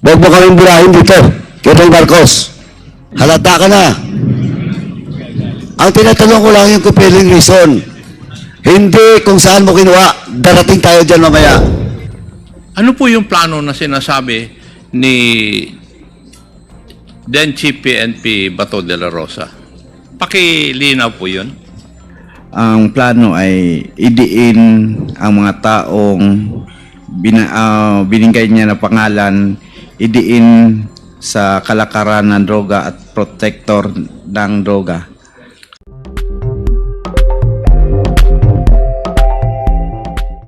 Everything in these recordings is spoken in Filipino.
Huwag mo kaming burahin dito. Colonel Marcos, halata ka na. Ang tinatanong ko lang yung compelling reason. Hindi kung saan mo kinuha. Darating tayo dyan mamaya. Ano po yung plano na sinasabi ni then Chief PNP Bato de la Rosa? Pakilinaw po yun. Ang plano ay idiin ang mga taong binigay niya na pangalan, idiin sa kalakaran ng droga at protector ng droga.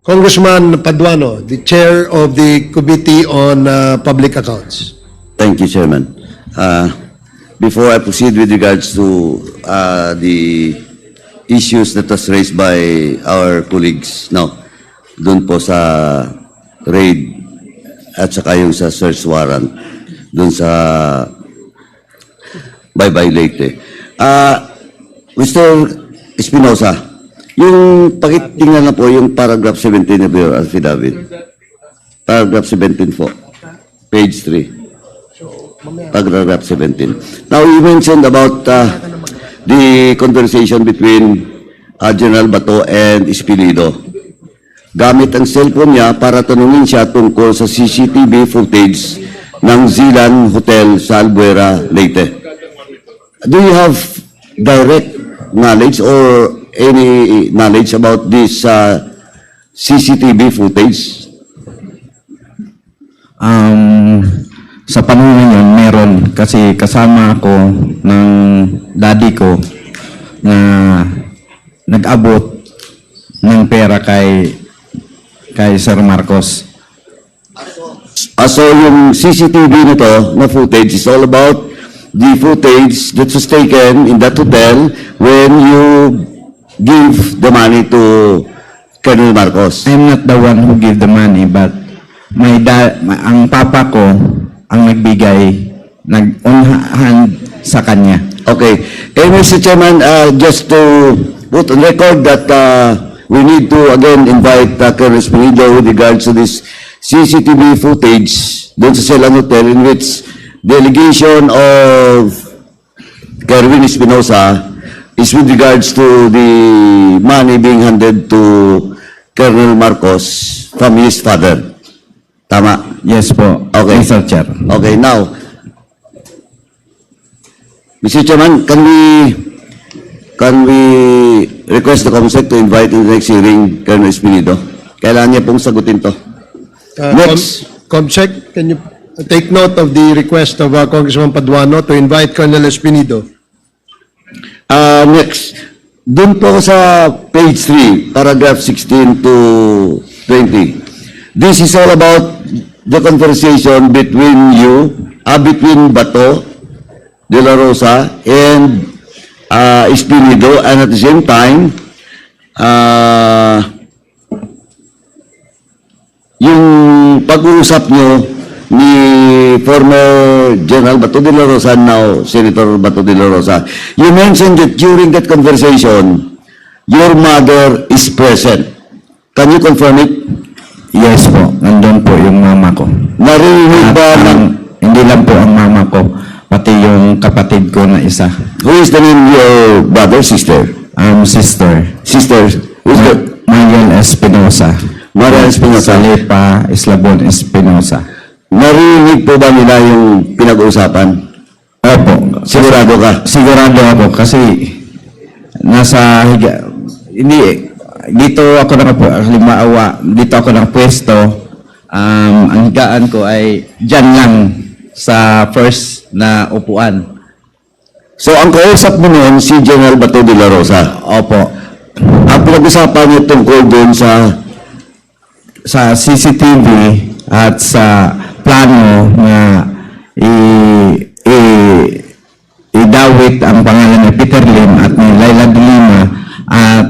Congressman Paduano, the chair of the Committee on Public Accounts. Thank you, Chairman. Before I proceed with regards to the issues that was raised by our colleagues, doon po sa raid at saka yung sa search warrant, doon sa Bye-Bye Leyte. Mr. Espinosa, yung pakitingnan na po yung paragraph 17 of your affidavit. Paragraph 17 po. Page 3. Paragraph 17. Now, you mentioned about the conversation between General Bato and Espilido. Gamit ang cellphone niya para tanungin siya tungkol sa CCTV footage ng Zilan Hotel sa Albuera, Leyte. Do you have direct knowledge or any knowledge about this CCTV footage? Sa panahon yun, meron kasi kasama ako ng daddy ko na nag-abot ng pera kay Sir Marcos. So yung CCTV nito na footage is all about the footage that was taken in that hotel when you give the money to Colonel Marcos. I'm not the one who gave the money, but ang papa ko ang nagbigay, nag-on hand sa kanya. Okay. And Mr. Chairman, just to put on record that we need to again invite Colonel Espinido with regards to this CCTV footage doon sa Celan Hotel in which the allegation of Kerwin Espinosa is with regards to the money being handed to Colonel Marcos from his father. Tama? Yes po, Okay. Mr. Chair. Okay, now, Mr. Chairman, can we request the COMSEC to invite in the next hearing Colonel Espinido? Kailangan niya pong sagutin to. Next. Comsec, can you take note of the request of Congressman Paduano to invite Colonel Espinido? Next, dun po sa page 3, paragraph 16 to 20. This is all about the conversation between between Bato de la Rosa and Espinido, and at the same time, yung pag-uusap nyo ni former General Bato de la Rosa, now Senator Bato de la Rosa, you mentioned that during that conversation, your mother is present. Can you confirm it? Yes po, nandun po yung mama ko. Narinig ba ng... Hindi lang po ang mama ko, pati yung kapatid ko na isa. Who is the name of your brother, sister? Sister. Sister, who's that? Mariel Espinosa. Mariel Espinosa. Salipa Eslabon Espinosa. Narinig po ba nila yung pinag-uusapan? Opo. Sigurado ka? Sigurado ako kasi nasa dito ako dito ako nakapwesto. Ang higaan ko ay dyan lang sa first na upuan. So, ang kausap mo noon, si General Bato de la Rosa. Opo. Ang pinag-usapan niyo tungkol doon sa CCTV at sa plano na idawit ang pangalan ni Peter Lim at ni Laila de Lima at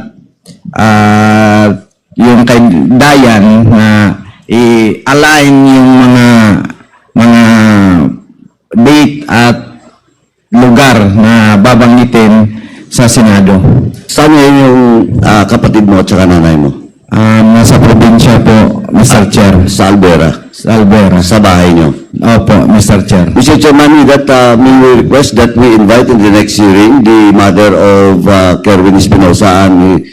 yung kay Dayan na i-align yung mga date at lugar na babanggitin sa Senado. saan ngayon yung kapatid mo at saka nanay mo? Nasa probinsya po, Mr. Chair. Sa Albuera. Sa Albuera. Sa bahay niyo. Opo, Mr. Chair. Mr. Chairman, with that, may we request that we invite in the next hearing the mother of Kerwin Espinosa and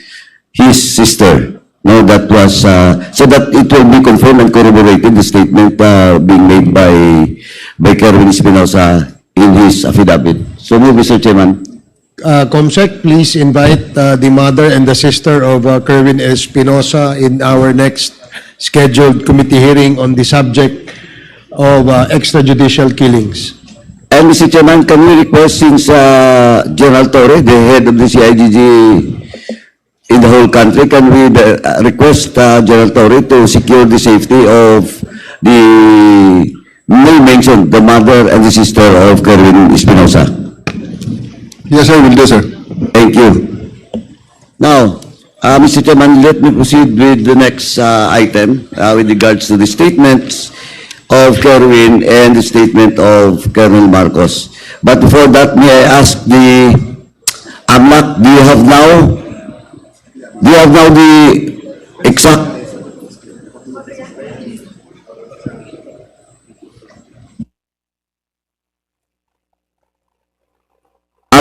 his sister. No, that was, so that it will be confirmed and corroborated, the statement being made by Kerwin Espinosa in his affidavit. So move, Mr. Chairman. Comsec, please invite the mother and the sister of Kerwin Espinosa in our next scheduled committee hearing on the subject of extrajudicial killings. And Mr. Chairman, can we request, since General Torre, the head of the CIDG in the whole country, can we request General Torre to secure the safety of the, may mention, the mother and the sister of Kerwin Espinosa? Yes, sir, will do, sir. Thank you. Now, Mr. Chairman, let me proceed with the next item with regards to the statements of Kerwin and the statement of Colonel Marcos. But before that, may I ask the AMLAC, do you have now the exact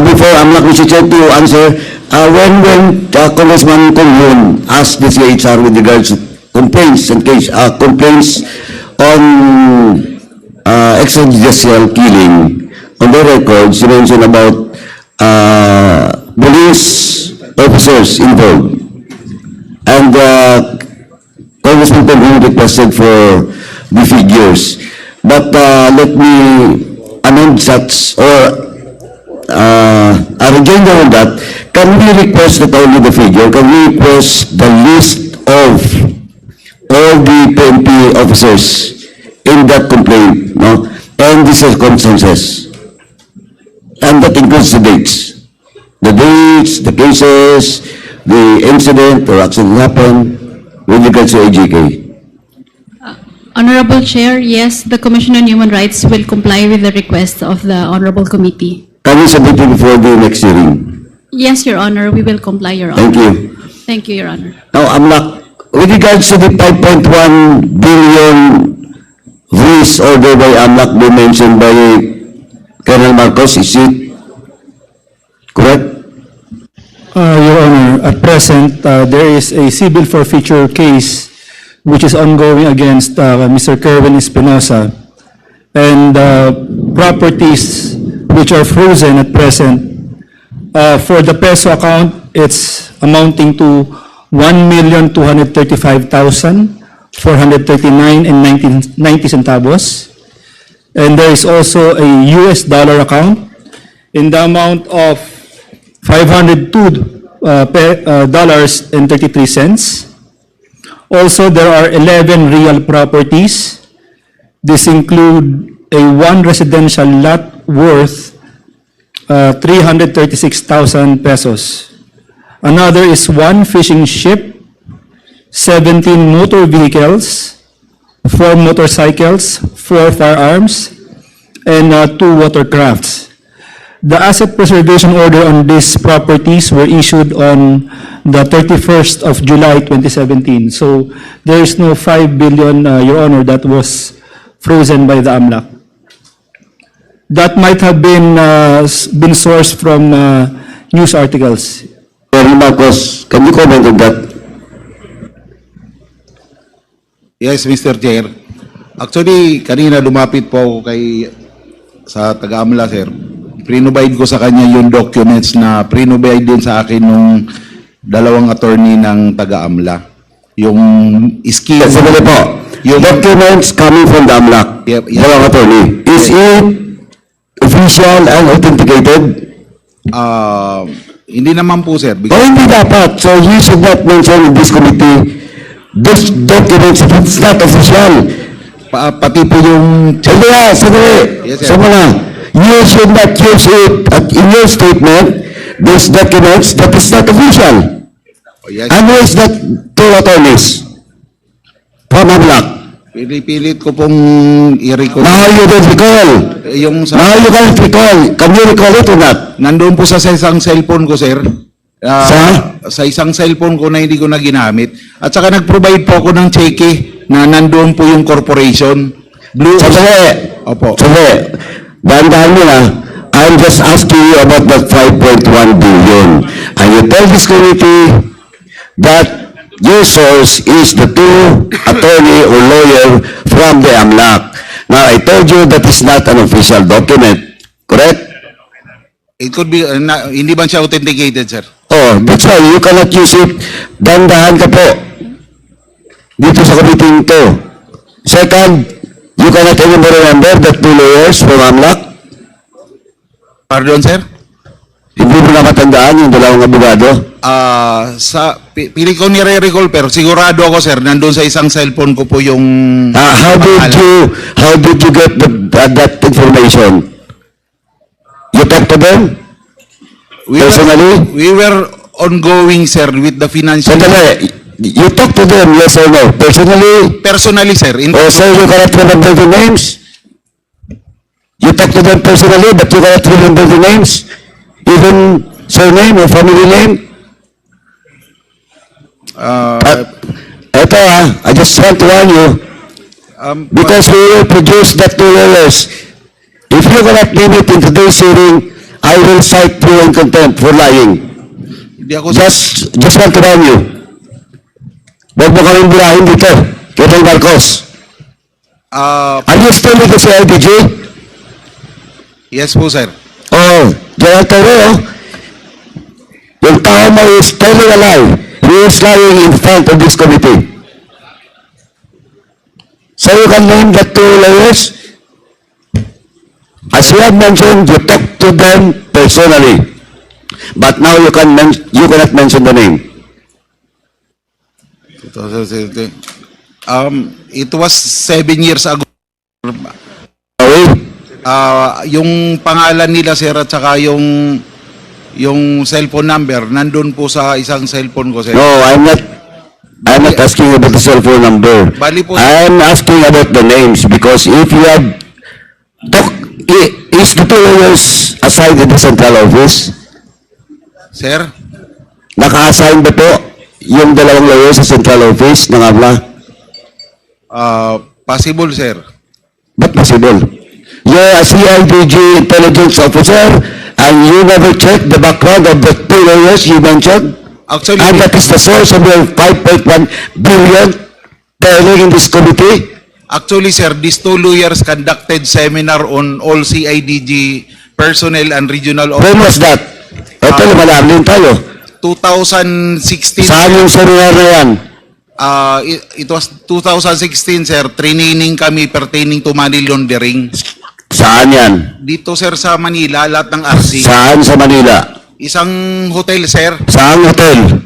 before AMLAC, Mr. Chair, to answer, when Congressman Kong asked the CHR with regards to complaints and complaints on extrajudicial killing, on the records, you mentioned about police officers involved. And Congressman Kong requested for the figures. But let me amend such, or a rejoinder on that. Can we request not only the figure, can we request the list of all the PNP officers in that complaint, no? And the circumstances. And that includes the dates. The dates, the cases, the incident or accident happened with regards to AGK. Honorable Chair, yes, the Commission on Human Rights will comply with the request of the Honorable Committee. Can we submit it before the next hearing? Yes, Your Honor, we will comply, Your Honor. Thank you. Thank you, Your Honor. Now, AMLAC, with regards to the 5.1 billion fees ordered by AMLAC be mentioned by Colonel Marcos, is it correct? Your Honor, at present, there is a civil forfeiture case which is ongoing against Mr. Kerwin Espinosa, and properties which are frozen at present. For the peso account, it's amounting to 1,235,439.90 centavos. And there is also a US dollar account in the amount of $502.33. Also, there are 11 real properties. This include a one residential lot worth 336,000 pesos. Another is one fishing ship, 17 motor vehicles, 4 motorcycles, 4 firearms, and 2 watercrafts. The asset preservation order on these properties were issued on the 31st of July 2017. So there is no 5 billion, Your Honor, that was frozen by the AMLAC. That might have been sourced from news articles. Colonel Marcos, can you comment on that? Yes, Mr. Chair. Actually, kanina lumapit po ako sa taga-AMLA, sir. Pre-provide ko sa kanya yung documents na pre-provide din sa akin nung dalawang attorney ng taga-AMLA. Yung scheme. Sandali po. Yung documents coming from the AMLAC. Yep, yes. Dalawang attorney. Is it official and authenticated? Hindi naman po, sir. O hindi dapat. So you should not mention in this committee those documents if it's not official. Pati po yung... Sandali. Yes, sir. You should not use it in your statement, those documents that is not official. Yes, And who is that two attorneys from AMLAC? pilit ko pong i-recall. Now you don't recall. Yung Now you can't recall. Can you recall it or not? Nandun po sa isang cellphone ko, sir. Sa isang cellphone ko na hindi ko na ginamit. At saka nag-provide po ako ng cheque na nandun po yung corporation. Blue. Sandali. Opo. Sige, dahan-dahan mo na. I'm just asking you about that 5.1 billion. And you tell this committee that your source is the two attorney or lawyer from the AMLAC. Now, I told you that is not an official document. Correct? It could be, hindi ba siya authenticated, sir? Oh, that's why you cannot use it. Dahan-dahan ka po. Dito sa committee ito. Second, you cannot even remember that two lawyers from AMLAC. Pardon, sir? Hindi mo na matandaan yung dalawang abogado. Pili ko nire-recall, pero sigurado ako, sir, nandun sa isang cellphone ko po yung... How did you get that information? You talked to them? Personally? We were ongoing, sir, with the financial... Sandali, you talked to them, yes or no? Personally? Personally, sir. So you cannot remember the names? You talk to them personally, but you cannot remember the names? Even surname or family name? Eto I just want to warn you, because we will produce that to lawyers. If you cannot name it in today's hearing, I will cite you in contempt for lying. Hindi ako, Just want to warn you. Huwag mo kaming burahin dito, Kitang Marcos. Are you still with the CIDG? yes po, sir. Oh, General Torre, yung tao mo is telling a lie. He is lying in front of this committee. So you can name the two lawyers? As you have mentioned, you talk to them personally. But now you cannot mention the name. It was 7 years ago. Okay? Yung pangalan nila, sir, at saka yung cellphone number, nandun po sa isang cellphone ko, sir. No, I'm not asking about the cell phone number. Bali po- I'm asking about the names because if you have is the two lawyers assigned in the central office? Sir? Naka-assign ba po yung dalawang lawyers sa central office ng AMLA? Possible, sir. Ba't possible? You're a CIDG intelligence officer and you never checked the background of the two lawyers you mentioned? Actually, And that is the source of your 5.1 billion telling in this committee? Actually, sir, these two lawyers conducted seminar on all CIDG personnel and regional When was officers. that? Ito, lumalalim tayo. 2016. Saan yung seminar na yan? It was 2016, sir. Training kami pertaining to money laundering. Saan yan? Dito, sir, sa Manila, lahat ng RC. Saan sa Manila? Isang hotel, sir. Saan hotel?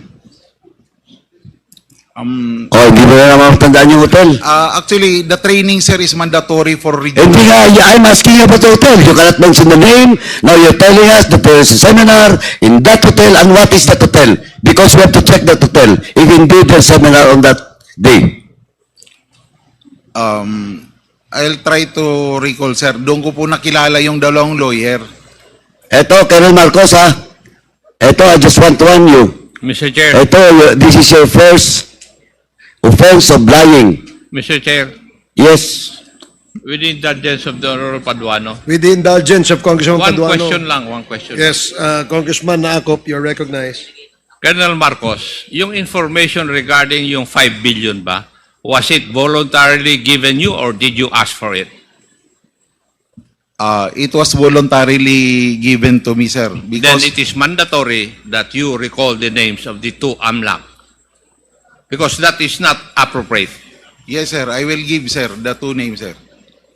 Hindi mo na naman matandaan yung hotel. Actually, the training, sir, is mandatory for regional. Hindi nga, I'm asking you about the hotel. You cannot mention the name. Now you're telling us that there is a seminar in that hotel. And what is that hotel? Because we have to check that hotel. If indeed there's seminar on that day. I'll try to recall, sir. Doon ko po nakilala yung dalawang lawyer. Eto, Colonel Marcos, ha? Eto, I just want to warn you. Mr. Chair, Eto, this is your first offense of lying. Mr. Chair, Yes. with the indulgence of the Honorable Paduano, With the indulgence of Congressman one Paduano. question lang, one question. Yes, Congressman Naakop, you're recognized. Colonel Marcos, yung information regarding yung 5 billion ba, was it voluntarily given you or did you ask for it? It was voluntarily given to me, sir. Then Because it is mandatory that you recall the names of the two AMLAC. Because that is not appropriate. yes, sir, I will give, sir, the two names, sir.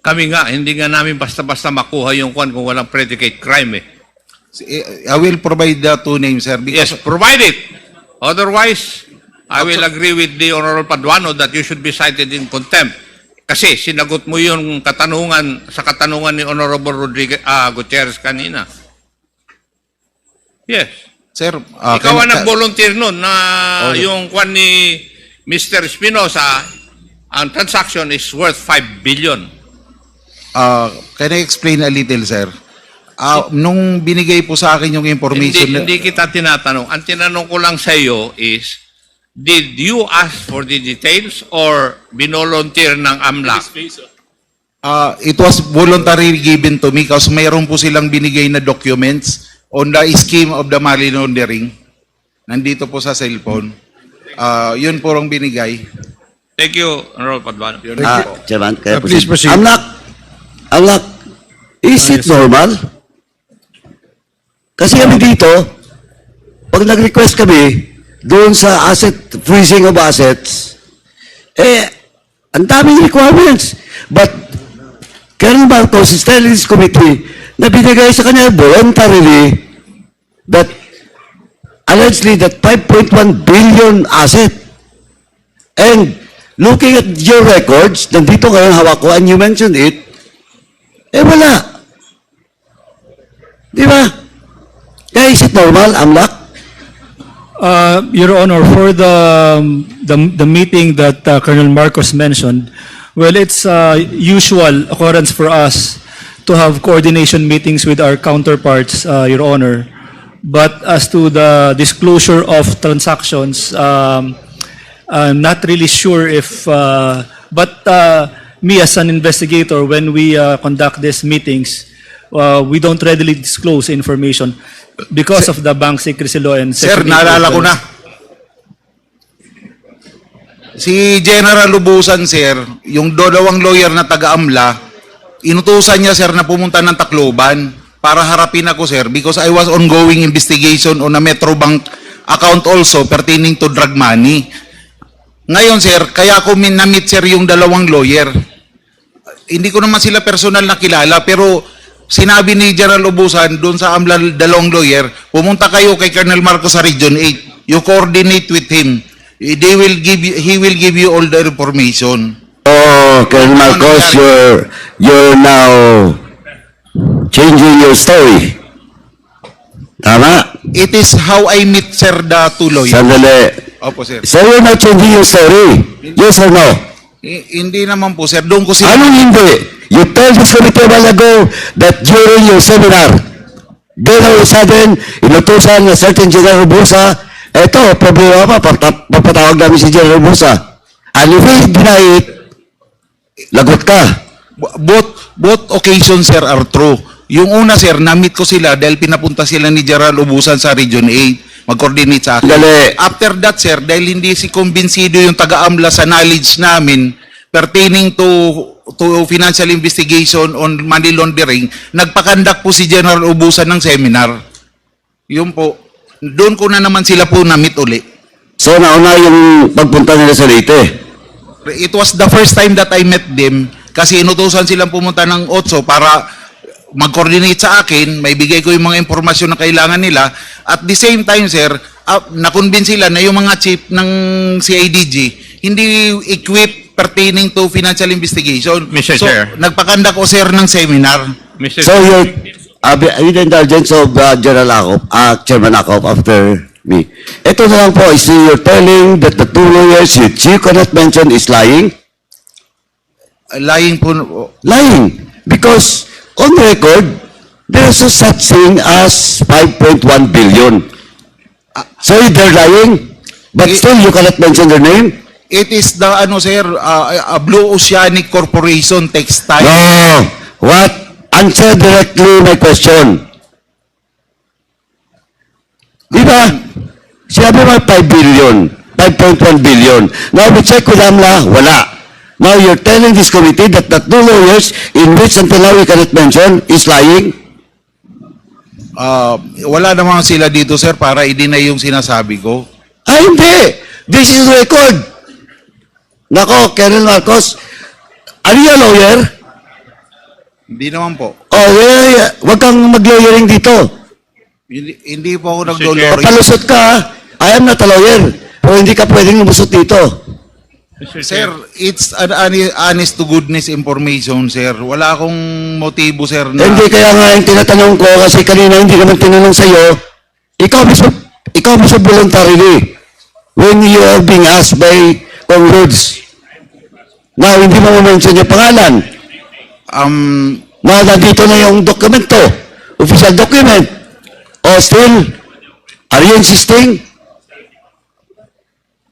Kami nga, hindi nga namin basta-basta makuha yung kwan kung walang predicate crime eh. I will provide the two names, sir. Yes, Because provide it. Otherwise, I will agree with the Honorable Paduano that you should be cited in contempt. Kasi sinagot mo yung katanungan sa katanungan ni Honorable Gutierrez kanina. Yes. Sir, Ikaw ang nag-volunteer nun na yung kwan ni Mr. Espinosa, ang transaction is worth 5 billion. can I explain a little, sir? Nung binigay po sa akin yung information, Hindi kita tinatanong. Ang tinanong ko lang sa iyo is, did you ask for the details or binolunteer ng AMLAC? It was voluntarily given to me kasi mayroon po silang binigay na documents on the scheme of the money laundering. Nandito po sa cellphone. Yun po ang binigay. Thank you, Honorable Paduano. Yun po. Chairman, kaya Please proceed. Amlak, is it normal? Kasi kami dito, pag nag-request kami doon sa asset, freezing of assets, ang daming requirements. But Colonel Marcos is telling this committee na binigay sa kanya voluntarily that allegedly that 5.1 billion asset. And looking at your records, nandito ngayon hawak ko, and you mentioned it, wala. Di ba? Kaya is it normal, Amlak? Your Honor, for the meeting that Colonel Marcos mentioned, well, it's usual occurrence for us to have coordination meetings with our counterparts, Your Honor. But as to the disclosure of transactions, I'm not really sure if, but me as an investigator, when we conduct these meetings, we don't readily disclose information because of the bank secrecy law and Sir, Section 8 naalala ko na. Si General Lubusan, sir, yung dalawang lawyer na taga-AMLA, inutusan niya, sir, na pumunta ng Tacloban para harapin ako, sir, because I was ongoing investigation on a Metrobank account also pertaining to drug money. Ngayon, sir, kaya ako na-meet, sir, yung dalawang lawyer. Hindi ko naman sila personal na kilala, pero sinabi ni General Lubusan doon sa AMLA dalawang lawyer, pumunta kayo kay Colonel Marcos sa Region 8. You coordinate with him. He will give you all the information. Oh, Colonel Marcos, you're now changing your story. Tama? It is how I meet, sir, the two lawyers. Sandali. Opo, sir. So you're not changing your story? Yes or no? Hindi naman po, sir. Doon ko sila... Anong hindi? You told this committee a while ago that during your seminar, then all of a sudden, inutusan na certain General Busa, eto, problema pa, papatawag namin si General Busa. And if you deny it, lagot ka. Both occasions, sir, are true. Yung una, sir, na-meet ko sila dahil pinapunta sila ni General Ubusan sa Region 8. Mag-coordinate sa akin. Dali. After that, sir, dahil hindi si kumbinsido yung taga-AMLA sa knowledge namin pertaining to financial investigation on money laundering, nagpakandak po si General Ubusan ng seminar. Yun po. Doon ko na naman sila po na-meet uli. So nauna yung pagpunta nila sa Leyte. It was the first time that I met them kasi inutusan silang pumunta ng OTSO para mag-coordinate sa akin, may bigay ko yung mga impormasyon na kailangan nila. At the same time, sir, na-convince sila na yung mga chief ng CIDG hindi equipped pertaining to financial investigation. Mr. So, Chair. nagpakandak ko, sir, ng seminar. Mr. So you're with the indulgence of General Acop, Chairman Acop after me. Ito na lang po, is you're telling that the two lawyers which you cannot mention is lying? Lying po. Lying. Because on record, there is no such thing as 5.1 billion. So they're lying, but still you cannot mention their name? It is the, sir, Blue Oceanic Corporation Textile. No. What? Answer directly my question. Di ba? Sinabi mo 5 billion, 5.1 billion. Now we check with AMLA, wala. Now you're telling this committee that the two lawyers in which until now we cannot mention is lying? Wala naman sila dito, sir, para i-deny yung sinasabi ko. Hindi. This is record. Nako, Colonel Marcos, are you a lawyer? Hindi naman po. Oh, wag kang mag-lawyering dito. Hindi po ako Mr. nagdo-lawyer. Palusot ka, ha? I am not a lawyer. Pero hindi ka pwedeng lumusot dito. Sir, it's an honest to goodness information, sir. Wala akong motibo, sir, na... Hindi, kaya nga yung tinatanong ko, kasi kanina hindi naman tinanong sa'yo, ikaw mismo voluntarily, when you are being asked by Congress, now hindi mo mention yung pangalan, now nandito na yung dokumento, official document, o still, are you insisting?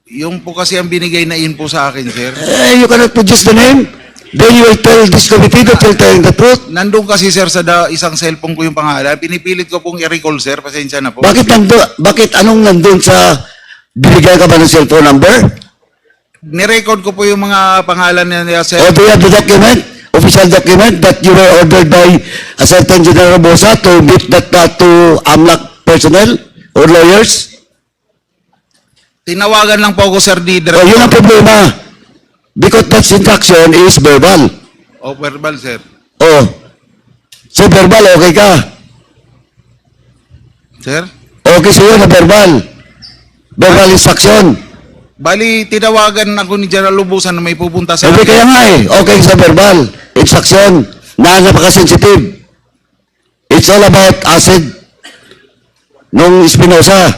Yung po kasi ang binigay na info sa akin, sir. You cannot produce the name? then you will tell this committee that you're telling the truth. Nandun kasi sir sa isang cellphone ko yung pangalan. Pinipilit ko pong i-recall sir. Pasensya na po. Bakit anong nandun sa, binigyan ka ba ng cellphone number? Nirecord ko po yung mga pangalan niya sir. Or do you have the document, official document, that you were ordered by a certain General Bosa to meet that to AMLAC personnel or lawyers? Tinawagan lang po ako sir di O, yun ang problema. Because that instruction is verbal. O verbal sir. Oh. So verbal, okay ka? Sir? Okay sa'yo na verbal. Verbal instruction. Bali, tinawagan ako ni General Lubusan na may pupunta sa Hindi kaya nga eh. Okay sa verbal. Instruction. Na napaka-sensitive. It's all about acid. Nung Espinosa.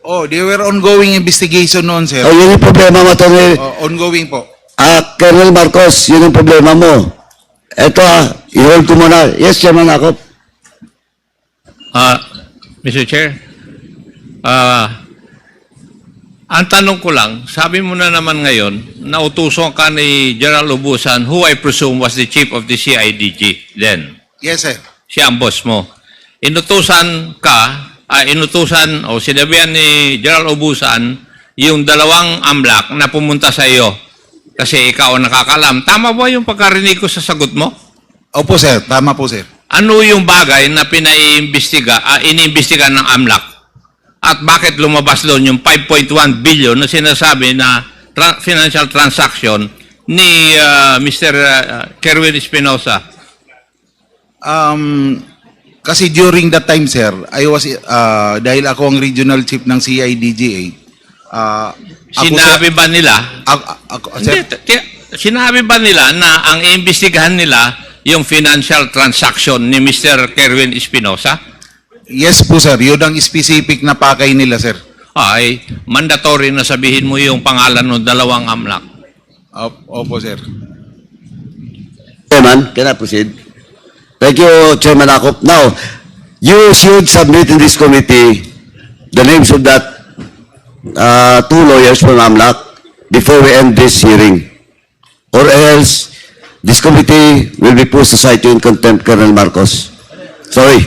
Oh, they were ongoing investigation noon, sir. O, yun yung problema mo, Tony. Oh, ongoing po. Colonel Marcos, yun yung problema mo. Ito i-hold ko muna. Yes, Chairman Akop. Mr. Chair, ang tanong ko lang, sabi mo na naman ngayon, nautusan ka ni General Lubusan, who I presume was the chief of the CIDG then. Yes, sir. Siya ang boss mo. Inutusan ka, o sinabihan ni General Lubusan, yung dalawang AMLAC na pumunta sa iyo kasi ikaw ang nakakalam. Tama ba yung pagkarinig ko sa sagot mo? Opo, sir. Tama po, sir. Ano yung bagay na iniimbestiga ng AMLAC? At bakit lumabas doon yung 5.1 billion na sinasabi na financial transaction ni Mr. Kerwin Espinosa? Kasi during that time, sir, I was, dahil ako ang regional chief ng CIDGA, Sinabi ba nila? Sir, Sinabi ba nila na ang iimbestigahan nila yung financial transaction ni Mr. Kerwin Espinosa? yes po, sir. Yun ang specific na pakay nila, sir. Ay, mandatory na sabihin mo yung pangalan ng dalawang AMLAC. Opo, sir. Chairman, can I proceed? Thank you, Chairman Akop. Now, you should submit in this committee the names of that two lawyers from AMLAC before we end this hearing. Or else, this committee will be pushed to cite you in contempt, Colonel Marcos. Sorry.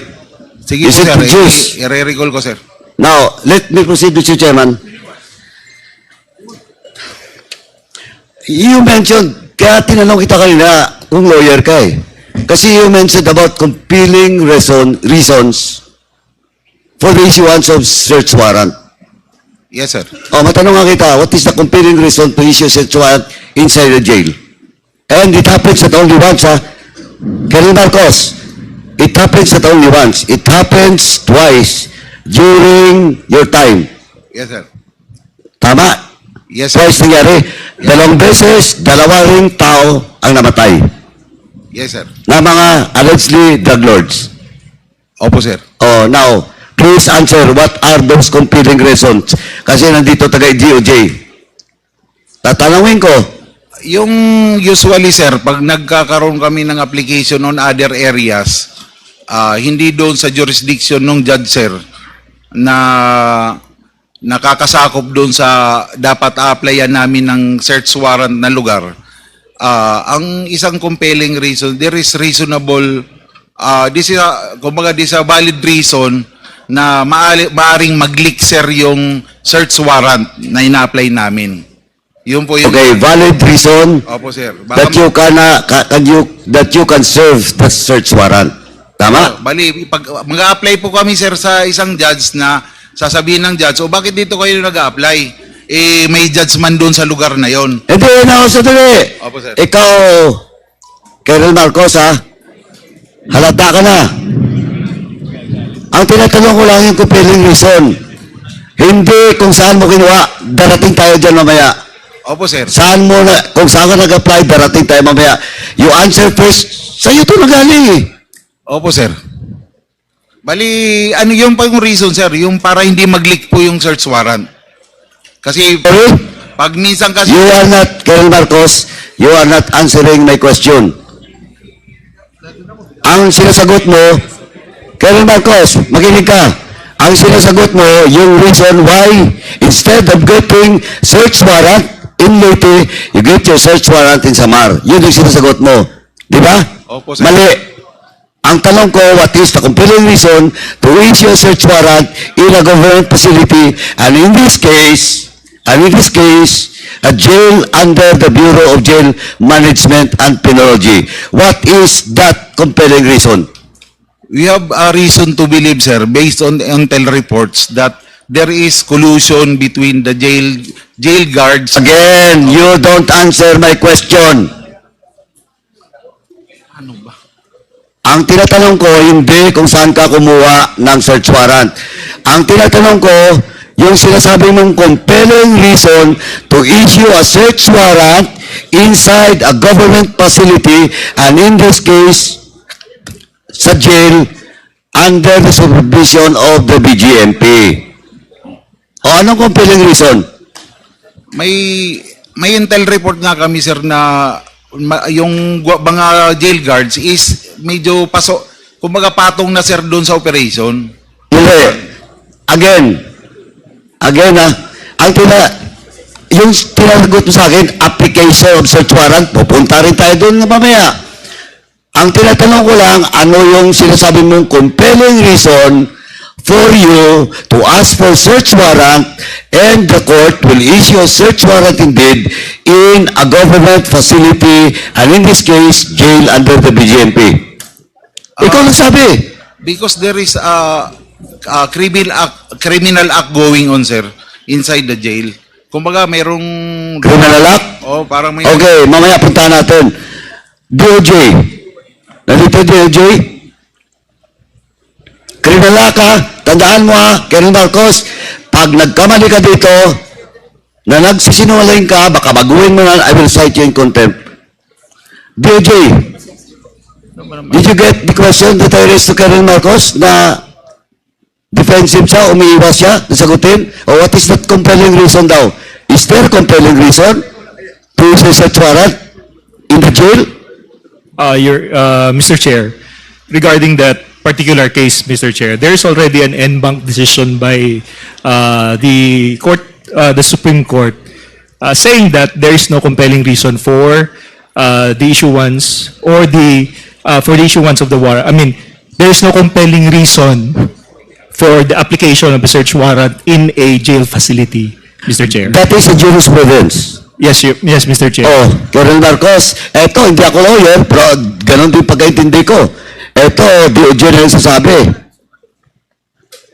Sige Is po, it sir. produced? I-recall ko, sir. Now, let me proceed, Mr. Chairman. You mentioned, kaya tinanong kita kanina kung lawyer ka eh. Kasi you mentioned about compelling reasons for the issuance of search warrant. Yes, sir. O, matanong nga kita, what is the compelling reason to issue search warrant inside the jail? And it happens at only once, ha? Colonel Marcos, it happens at only once. It happens twice during your time. Yes, sir. Tama? Yes, sir. Twice nangyari. Dalawang beses, dalawa ring tao ang namatay. Yes, sir. Na mga allegedly drug lords. Opo, sir. Oh, now, please answer, what are those compelling reasons? Kasi nandito taga-DOJ. Tatanungin ko, Yung usually, sir, pag nagkakaroon kami ng application on other areas, hindi doon sa jurisdiction ng judge, sir, na nakakasakop doon sa dapat a-applyan namin ng search warrant na lugar. Ang isang compelling reason, there is reasonable, this is a valid reason na maaring mag-leak, sir, yung search warrant na ina-apply namin. Yun po yung... okay, valid reason Opo, sir. that you can serve the search warrant. Tama? Bali, pag mag-a-apply po kami, sir, sa isang judge na sasabihin ng judge, o bakit dito kayo nag-a-apply? Eh, may judge man doon sa lugar na yon. Hindi, na sa dali. Opo, sir. Ikaw, Colonel Marcos, ha? Halata ka na. Ang tinatanong ko lang yung compelling reason. Hindi kung saan mo kinuha, darating tayo dyan mamaya. Opo, sir. Kung saan ka nag-apply, darating tayo mamaya. You answer first, sa'yo ito nagaling eh. Opo, sir. Bali, ano yung pa yung reason, sir? Yung para hindi mag-leak po yung search warrant. Kasi, Sorry? pag minsan kasi... You are not, Colonel Marcos, you are not answering my question. Ang sinasagot mo, Colonel Marcos, makinig ka. Ang sinasagot mo, yung reason why, instead of getting search warrant, in Leyte, you get your search warrant in Samar. Yun yung sinasagot mo. Di ba? Opo, sir. Mali. Ang tanong ko, what is the compelling reason to issue a search warrant in a government facility, and in this case, a jail under the Bureau of Jail Management and Penology. What is that compelling reason? We have a reason to believe, sir, based on intel reports, that there is collusion between the jail guards. Again, you don't answer my question. Ang tinatanong ko, hindi kung saan ka kumuha ng search warrant. Ang tinatanong ko, yung sinasabi mong compelling reason to issue a search warrant inside a government facility, and in this case, sa jail, under the supervision of the BGMP. O anong compelling reason? May intel report nga kami, sir, na yung mga jail guards is medyo kumbaga patong na, sir, doon sa operation. Hindi. Again yung tinasagot mo sa akin, application of search warrant, pupunta rin tayo doon na mamaya. Ang tinatanong ko lang, ano yung sinasabi mong compelling reason for you to ask for search warrant, and the court will issue a search warrant indeed in a government facility, and in this case, jail under the BGMP. Ikaw lang sabi. Because there is a criminal act going on, sir, inside the jail. Kumbaga, mayroong... Criminal act? Oh, parang may... Okay, mamaya punta natin. DOJ. Nandito DOJ? Kriminal ka, tandaan mo ha, Colonel Marcos, pag nagkamali ka dito, na nagsisinungaling ka, baka baguhin mo na, I will cite you in contempt. DOJ, did you get the question that I raised to Colonel Marcos na defensive siya, umiiwas siya, nasagutin? O what is that compelling reason daw? Is there compelling reason to issue search warrant in the jail? Mr. Chair, regarding that particular case, Mr. Chair, there is already an en banc decision by the Supreme Court, saying that there is no compelling reason for the issuance or for the issuance of the warrant. I mean, there is no compelling reason for the application of a search warrant in a jail facility, Mr. Chair. That is a jurisprudence. Yes, Mr. Chair. Oh, Colonel Marcos, eto, hindi ako lawyer, pero ganun din pagkaintindi ko. Eto, DOJ na yung sasabi.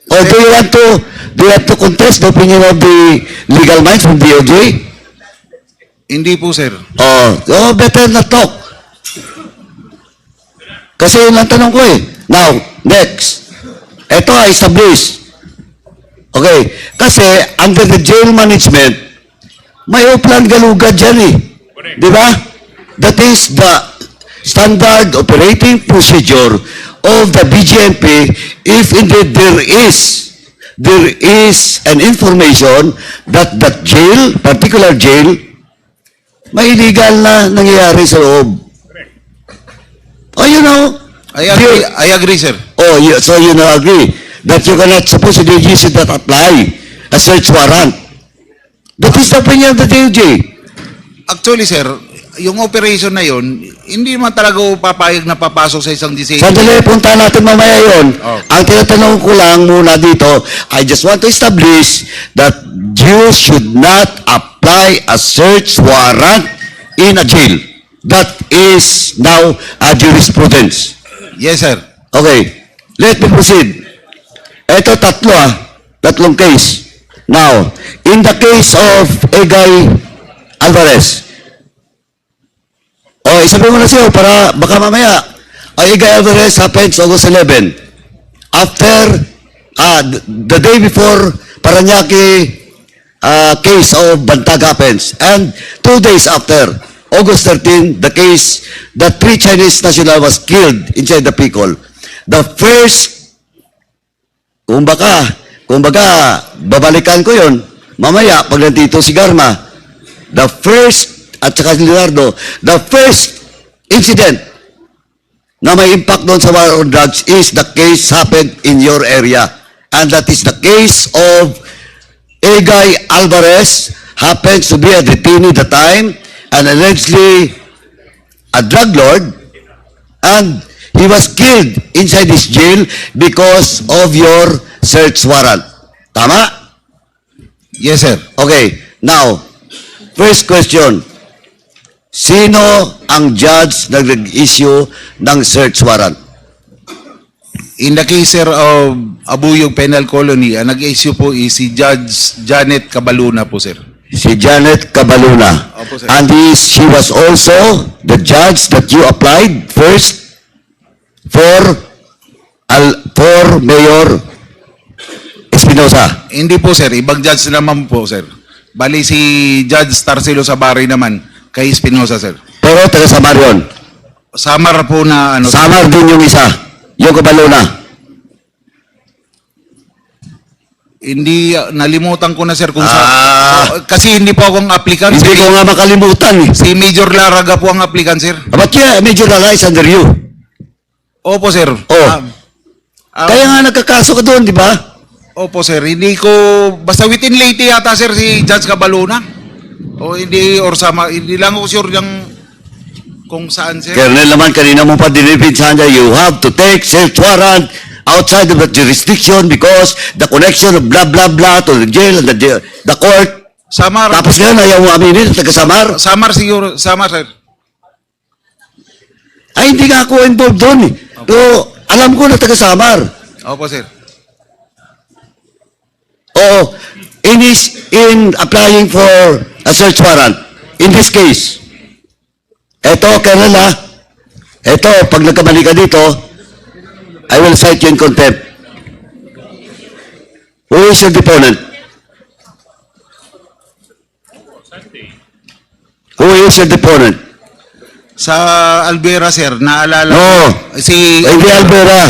Oh, do you have to contest the opinion of the legal minds from DOJ? Hindi po, sir. Oh, better not talk. Kasi yun lang tanong ko eh. Now, next. Ito ay established. Okay. Kasi under the jail management, may uplan galugad dyan eh. Di ba? That is the standard operating procedure of the BGMP if indeed there is an information that that jail, particular jail, may illegal na nangyayari sa loob. Oh, you know. I agree, sir. Oh, so you now agree that you cannot supposedly use it that apply a search warrant. That is the opinion of the DOJ. Actually, sir, yung operation na yun, hindi naman talaga papayag na papasok sa isang decision. Sandali, punta natin mamaya yun. Oh. Ang tinatanong ko lang muna dito, I just want to establish that you should not apply a search warrant in a jail. That is now a jurisprudence. Yes, sir. Okay, let me proceed. Ito tatlong case. Now, in the case of Egay Alvarez, isabi mo na siya para baka mamaya, Egay Alvarez happens August 11. After, the day before Paranaque case of Bantag happens. And 2 days after, August 13, the case that 3 Chinese national was killed inside the Picol. The first, kumbaga, babalikan ko yon mamaya pag nandito si Garma. The first, at saka si Leonardo, the first incident na may impact doon sa war on drugs is the case happened in your area. And that is the case of Egay Alvarez happens to be a detainee at the time and allegedly a drug lord, and he was killed inside his jail because of your search warrant. Tama? Yes, sir. Okay. Now, first question. Sino ang judge na nag-issue ng search warrant? In the case, sir, of Abuyog Penal Colony, ang nag-issue po is si Judge Janet Cabaluna po, sir. Si Janet Cabaluna. Opo, sir. And she was also the judge that you applied first for Mayor Espinosa. Hindi po, sir. Ibang judge naman po, sir. Bali si Judge Tarcelo Sabari naman kay Espinosa, sir. Pero taga Samar yun. Samar po na ano. Samar din yung isa. Yung Cabaluna. Hindi, nalimutan ko na, sir, kung Ah. kasi hindi po akong applicant. Hindi ko nga makalimutan eh. Si Major Laraga po ang applicant, sir. But yeah, Major Lala is under you. Opo, sir. Oh. Kaya nga nagkakaso ka doon, di ba? Opo, sir. Hindi ko, basta within Leyte yata, sir, si Judge Cabaluna. O hindi, or sama, hindi lang ako sure yung kung saan, sir. Colonel naman, kanina mo pa dinipinsahan niya, you have to take search warrant outside of the jurisdiction because the connection of blah, blah, blah to the jail and the court. Samar. Tapos ngayon, ayaw mo aminin, taga-Samar. Samar siguro, Samar, sir. Ay, hindi nga ako involved doon eh. Pero alam ko na taga-Samar. Opo, sir. O, in applying for a search warrant, in this case, eto, Colonel ha, eto, pag nagkamali ka dito, I will cite you in contempt. Who is your deponent? Who is your deponent? Sa Alvera, sir, naalala No, ko, si hindi Alvera.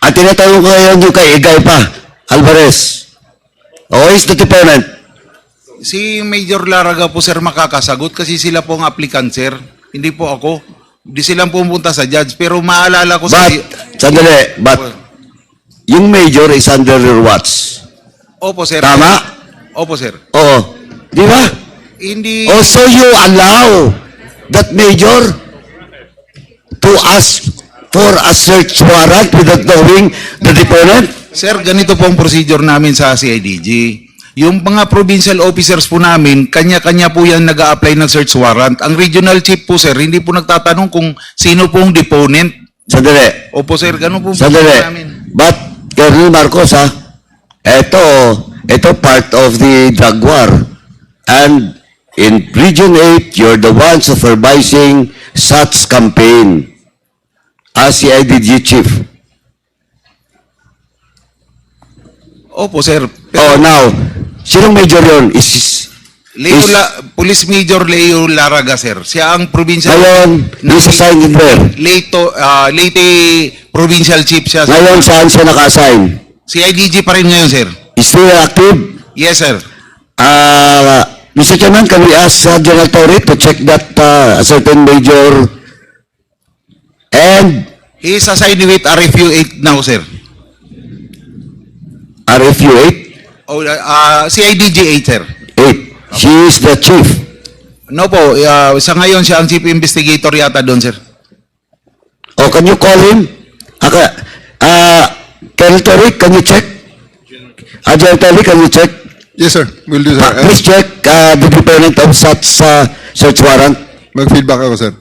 At tinatanong ko ngayon yung kay Igay pa, Alvarez. Who is the deponent? si Major Laraga po, sir, makakasagot kasi sila po ang applicant, sir. Hindi po ako. Hindi silang pumunta sa judge. Pero maalala ko But, sandali, but, yung major is under your watch. Opo, sir. Tama? Opo, sir. Oo. Di ba? Hindi, Oh, so you allow that major to ask for a search warrant without knowing the deponent? sir, ganito po ang procedure namin sa CIDG. Yung mga provincial officers po namin, kanya-kanya po yan nag-a-apply ng search warrant. Ang regional chief po, sir, hindi po nagtatanong kung sino po ang deponent. Sandali. Opo, sir, ganun po ang Sandali. procedure namin. But, Colonel Marcos, ha? Ito part of the drug war. And in Region 8, you're the one supervising such campaign as CIDG chief. Opo, sir. Oh, now, sinong major yun? Police Major Leo Laraga, sir. Siya ang provincial... Ngayon, he's assigned in where? Leyte Provincial Chief siya. sir. Ngayon, saan siya naka-assign? CIDG pa rin ngayon, sir. Is still active? Yes, sir. Mr. Chairman, can we ask General Torre to check that a certain major and He is assigned with RFU 8 now, sir. RFU 8? Oh, CIDG 8, sir. 8. She is the chief. No po, sa ngayon siya ang chief investigator yata doon, sir. Oh, can you call him? Colonel Torre, can you check? General Torre, can you check? Yes, sir. Will do, sir. Please check the deponent of such search warrant. Mag-feedback ako, sir.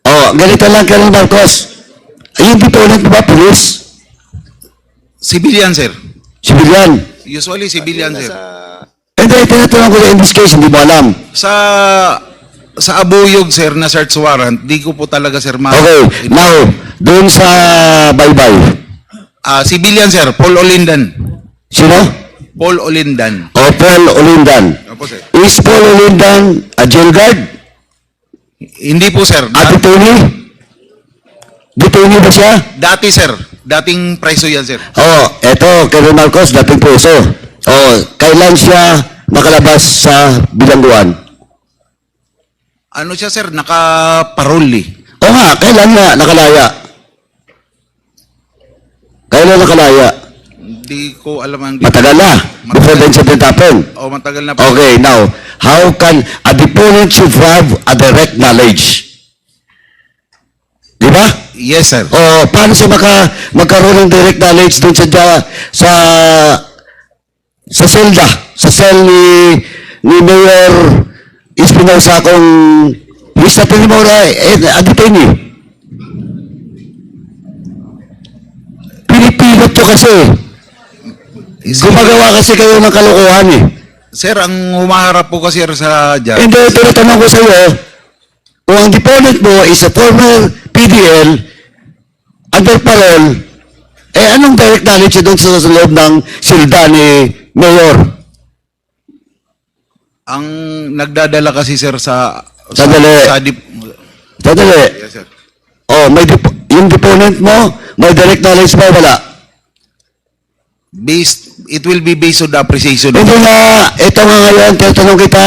Oh, ganito lang, Colonel Marcos. Yung deponent ba, police? Civilian, sir. Civilian? Usually civilian, sir. Hindi, tinatanong ko in this case, hindi mo alam. Sa Abuyog, sir, na search warrant, di ko po talaga, sir, Okay, now, doon sa Baybay. Civilian, sir. Paul Olindan. Sino? Paul Olindan. O, Paul Olindan. Opo, sir. Is Paul Olindan a jail guard? Hindi po, sir. A detainee? Detainee ba siya? Dati, sir. Dating preso yan, sir. Oh, eto, Colonel Marcos, dating puso. Oh, kailan siya nakalabas sa bilangguan? Ano siya, sir? Naka-parol, eh. O nga, kailan nga nakalaya? Kailan nakalaya? Hindi ko alam ang... Matagal na, before the incident happened. O, matagal na po. Okay, now, how can a deponent should have a direct knowledge? Di ba? Yes, sir. O, paano siya magkaroon ng direct knowledge dun sa selda, sa cell ni Mayor Espinosa kung he's not anymore a detainee. Pinipilot to kasi. Gumagawa kasi kayo ng kalokohan eh. Sir, ang humaharap po kasi sa judge. Hindi, tinatanong ko sa iyo, kung ang deponent mo is a former PDL, under parole, anong direct knowledge doon sa loob ng silda ni Mayor? Ang nagdadala kasi, sir, Sandali. Tadali. Yes, sir. Oh, yung deponent mo, may direct knowledge ba? Wala. It will be based on the appreciation. Hindi nga, ito nga ngayon, tinatanong kita,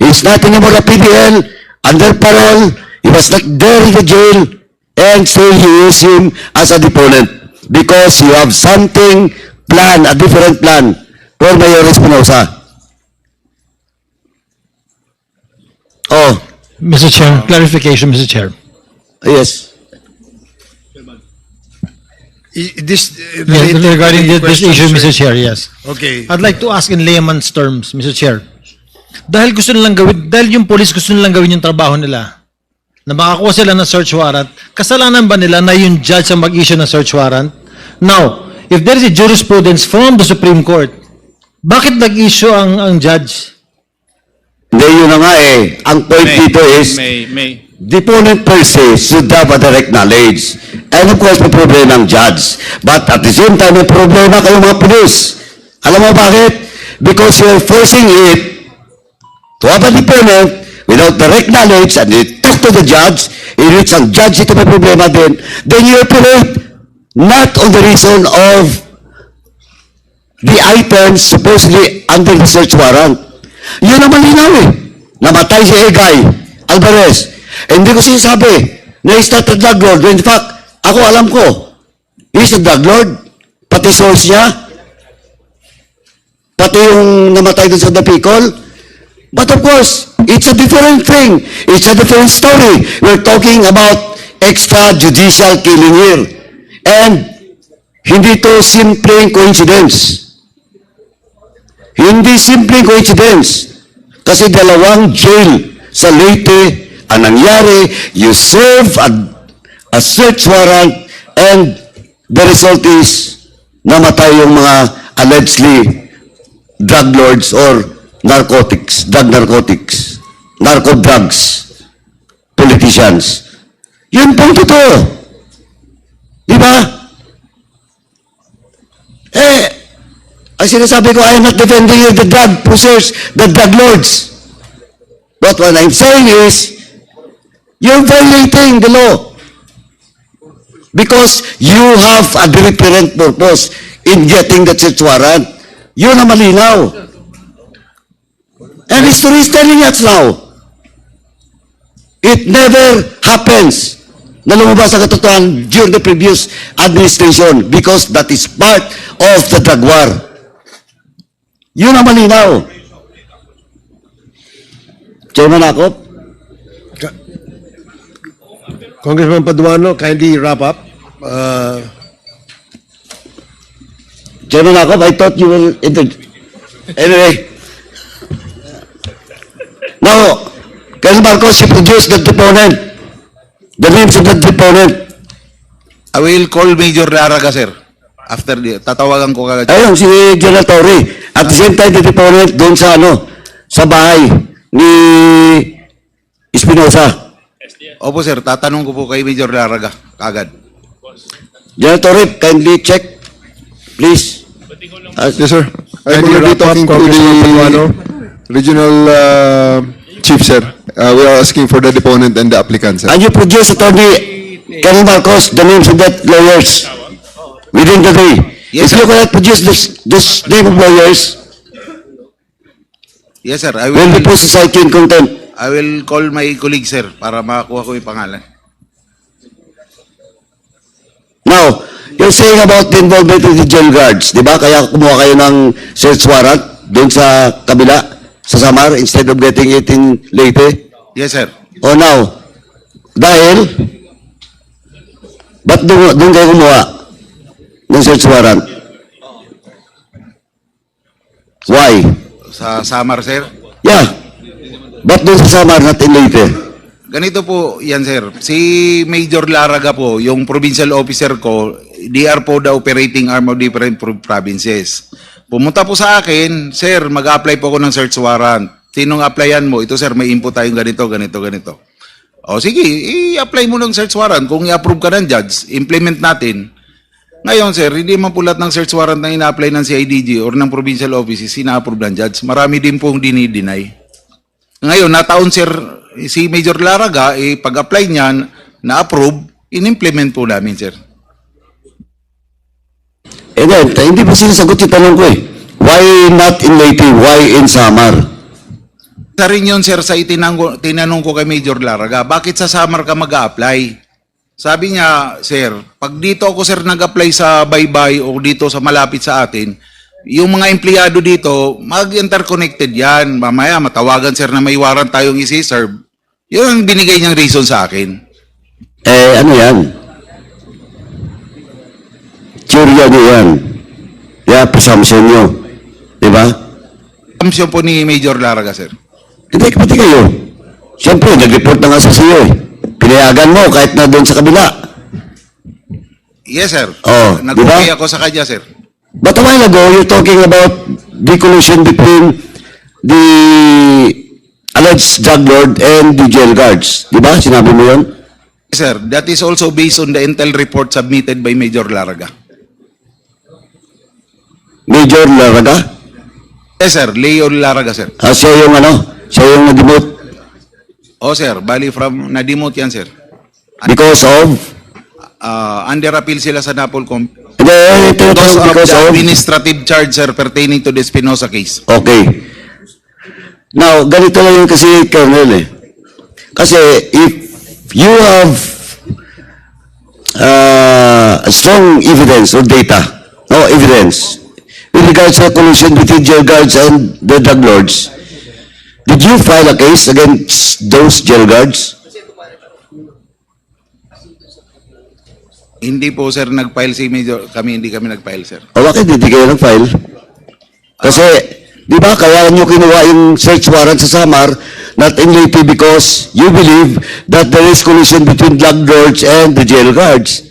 he's not anymore a PDL, under parole, he was not there in the jail, and still you use him as a deponent because you have something plan, a different plan for Mayor Espinosa. Oh, Mr. Chair, clarification, Mr. Chair. yes. Regarding this issue, Mr. Chair, yes. Okay. I'd like to ask in layman's terms, Mr. Chair. Dahil yung police gusto nilang gawin yung trabaho nila, na makakuha sila ng search warrant, kasalanan ba nila na yung judge ang mag-issue ng search warrant? Now, if there is a jurisprudence from the Supreme Court, bakit nag-issue ang judge? Hindi, yun na nga eh. Ang point dito is, deponent per se should have a direct knowledge. And of course, may problema ang judge. But at the same time, may problema kayong mga police. Alam mo bakit? Because you're forcing it to have a deponent without direct knowledge and you talk to the judge, in which ang judge ito may problema din, then you operate not on the reason of the items supposedly under the search warrant. Yun ang malinaw eh. Namatay si Egay Alvarez. Hindi ko sinasabi na he's not a drug lord. In fact, ako alam ko, he's a drug lord. Pati source niya. Pati yung namatay dun sa Dapicol. But of course, it's a different thing. It's a different story. We're talking about extrajudicial killing here. And hindi to simpleng coincidence. Hindi simpleng coincidence. Kasi dalawang jail sa Leyte ang nangyari, you serve a search warrant and the result is namatay yung mga allegedly drug lords or narco drugs, politicians. Yun pong totoo. Di ba? Ang sinasabi ko, I am not defending the drug pushers, the drug lords. But what I'm saying is, you're violating the law. Because you have a different purpose in getting the search warrant. Yun ang malinaw. And history is telling us now. It never happens na lumabas ang katotohanan during the previous administration because that is part of the drug war. Yun ang malinaw. Chairman Akop? Congressman Paduano, kindly wrap up. Chairman Akop, I thought you will... Anyway. Now, Colonel Marcos, you produced the deponent. The names of the deponent. I will call Major Laraga, sir. After tatawagan ko kagad. Ayun, si General Torre. At the same time, the deponent doon sa sa bahay ni Espinosa. Opo, sir. Tatanong ko po kay Major Laraga kagad. General Torre, kindly check. Please. Yes, sir. I'm Kindly already wrap up, talking to Congressman Paduano. the regional chief, sir. We are asking for the deponent and the applicant, sir. And you produce, Attorney Colonel Marcos, the names of that lawyers within the day. Yes, If you sir. cannot produce this name of lawyers, Yes, sir. will be put society in contempt. I will call my colleague, sir, para makakuha ko yung pangalan. Now, You're saying about the involvement of the jail guards, di ba? Kaya kumuha kayo ng search warrant doon sa kabila, sa Samar, instead of getting it in Leyte? Yes, sir. O now, dahil, ba't doon kayo kumuha ng search warrant? Why? Sa Samar, sir. Yeah. Ba't doon sa Samar, not in Leyte? Ganito po yan, sir. Si Major Laraga po, yung provincial officer ko, they are po the operating arm of different provinces. Pumunta po sa akin, sir, mag-apply po ako ng search warrant. Sinong applyan mo? Ito, sir, may input tayong ganito, ganito, ganito. O sige, i-apply mo ng search warrant. Kung i-approve ka ng judge, implement natin. Ngayon, sir, hindi man po lahat ng search warrant na ina-apply ng CIDG or ng provincial offices, ina-approve ng judge. Marami din pong dinideny. Ngayon, nataon, sir, si Major Laraga, pag-apply niyan, na-approve, in-implement po namin, sir. Eh then, hindi pa sinasagot yung tanong ko eh. Why not in Leyte? Why in Samar? Sa rin yun, sir, sa tinanong ko kay Major Laraga, bakit sa Samar ka mag-a-apply? Sabi niya, sir, pag dito ako, sir, nag-apply sa Baybay o dito sa malapit sa atin, yung mga empleyado dito, mag-interconnected yan. Mamaya, matawagan, sir, na may warrant tayong isi-serve. Yun ang binigay niyang reason sa akin. Eh, ano yan? Teorya niyo yan. Yeah, presumption niyo. Diba? Assumption po ni Major Laraga, sir. Hindi, pati kayo. Siyempre, nag-report na nga sa iyo eh. Pinayagan mo kahit na doon sa kabila. Yes, sir. Oh, Nag-okay diba? ako sa kanya, sir. But a while ago, you're talking about the collusion between the alleged drug lord and the jail guards. Diba? Sinabi mo yun? Yes, sir. That is also based on the intel report submitted by Major Laraga. Major Laraga? Yes, sir. Leo Laraga, sir. Siya yung ano? Siya yung nag-demote Oh, sir. Bali from na-demote yan, sir. because of? Under appeal sila sa Napolcom. Hindi, ito yung Because of because the of? administrative charge, sir, pertaining to the Espinosa case. Okay. Now, ganito lang yun kasi, Colonel eh. Kasi if you have strong evidence or data, no evidence, with regards to collusion between jail guards and the drug lords, did you file a case against those jail guards? Hindi po, sir, nag-file si Major. Hindi kami nag-file, sir. O bakit hindi kayo nag-file? Kasi, di ba, kaya nyo kinuha yung search warrant sa Samar, not in Leyte because you believe that there is collusion between drug lords and the jail guards.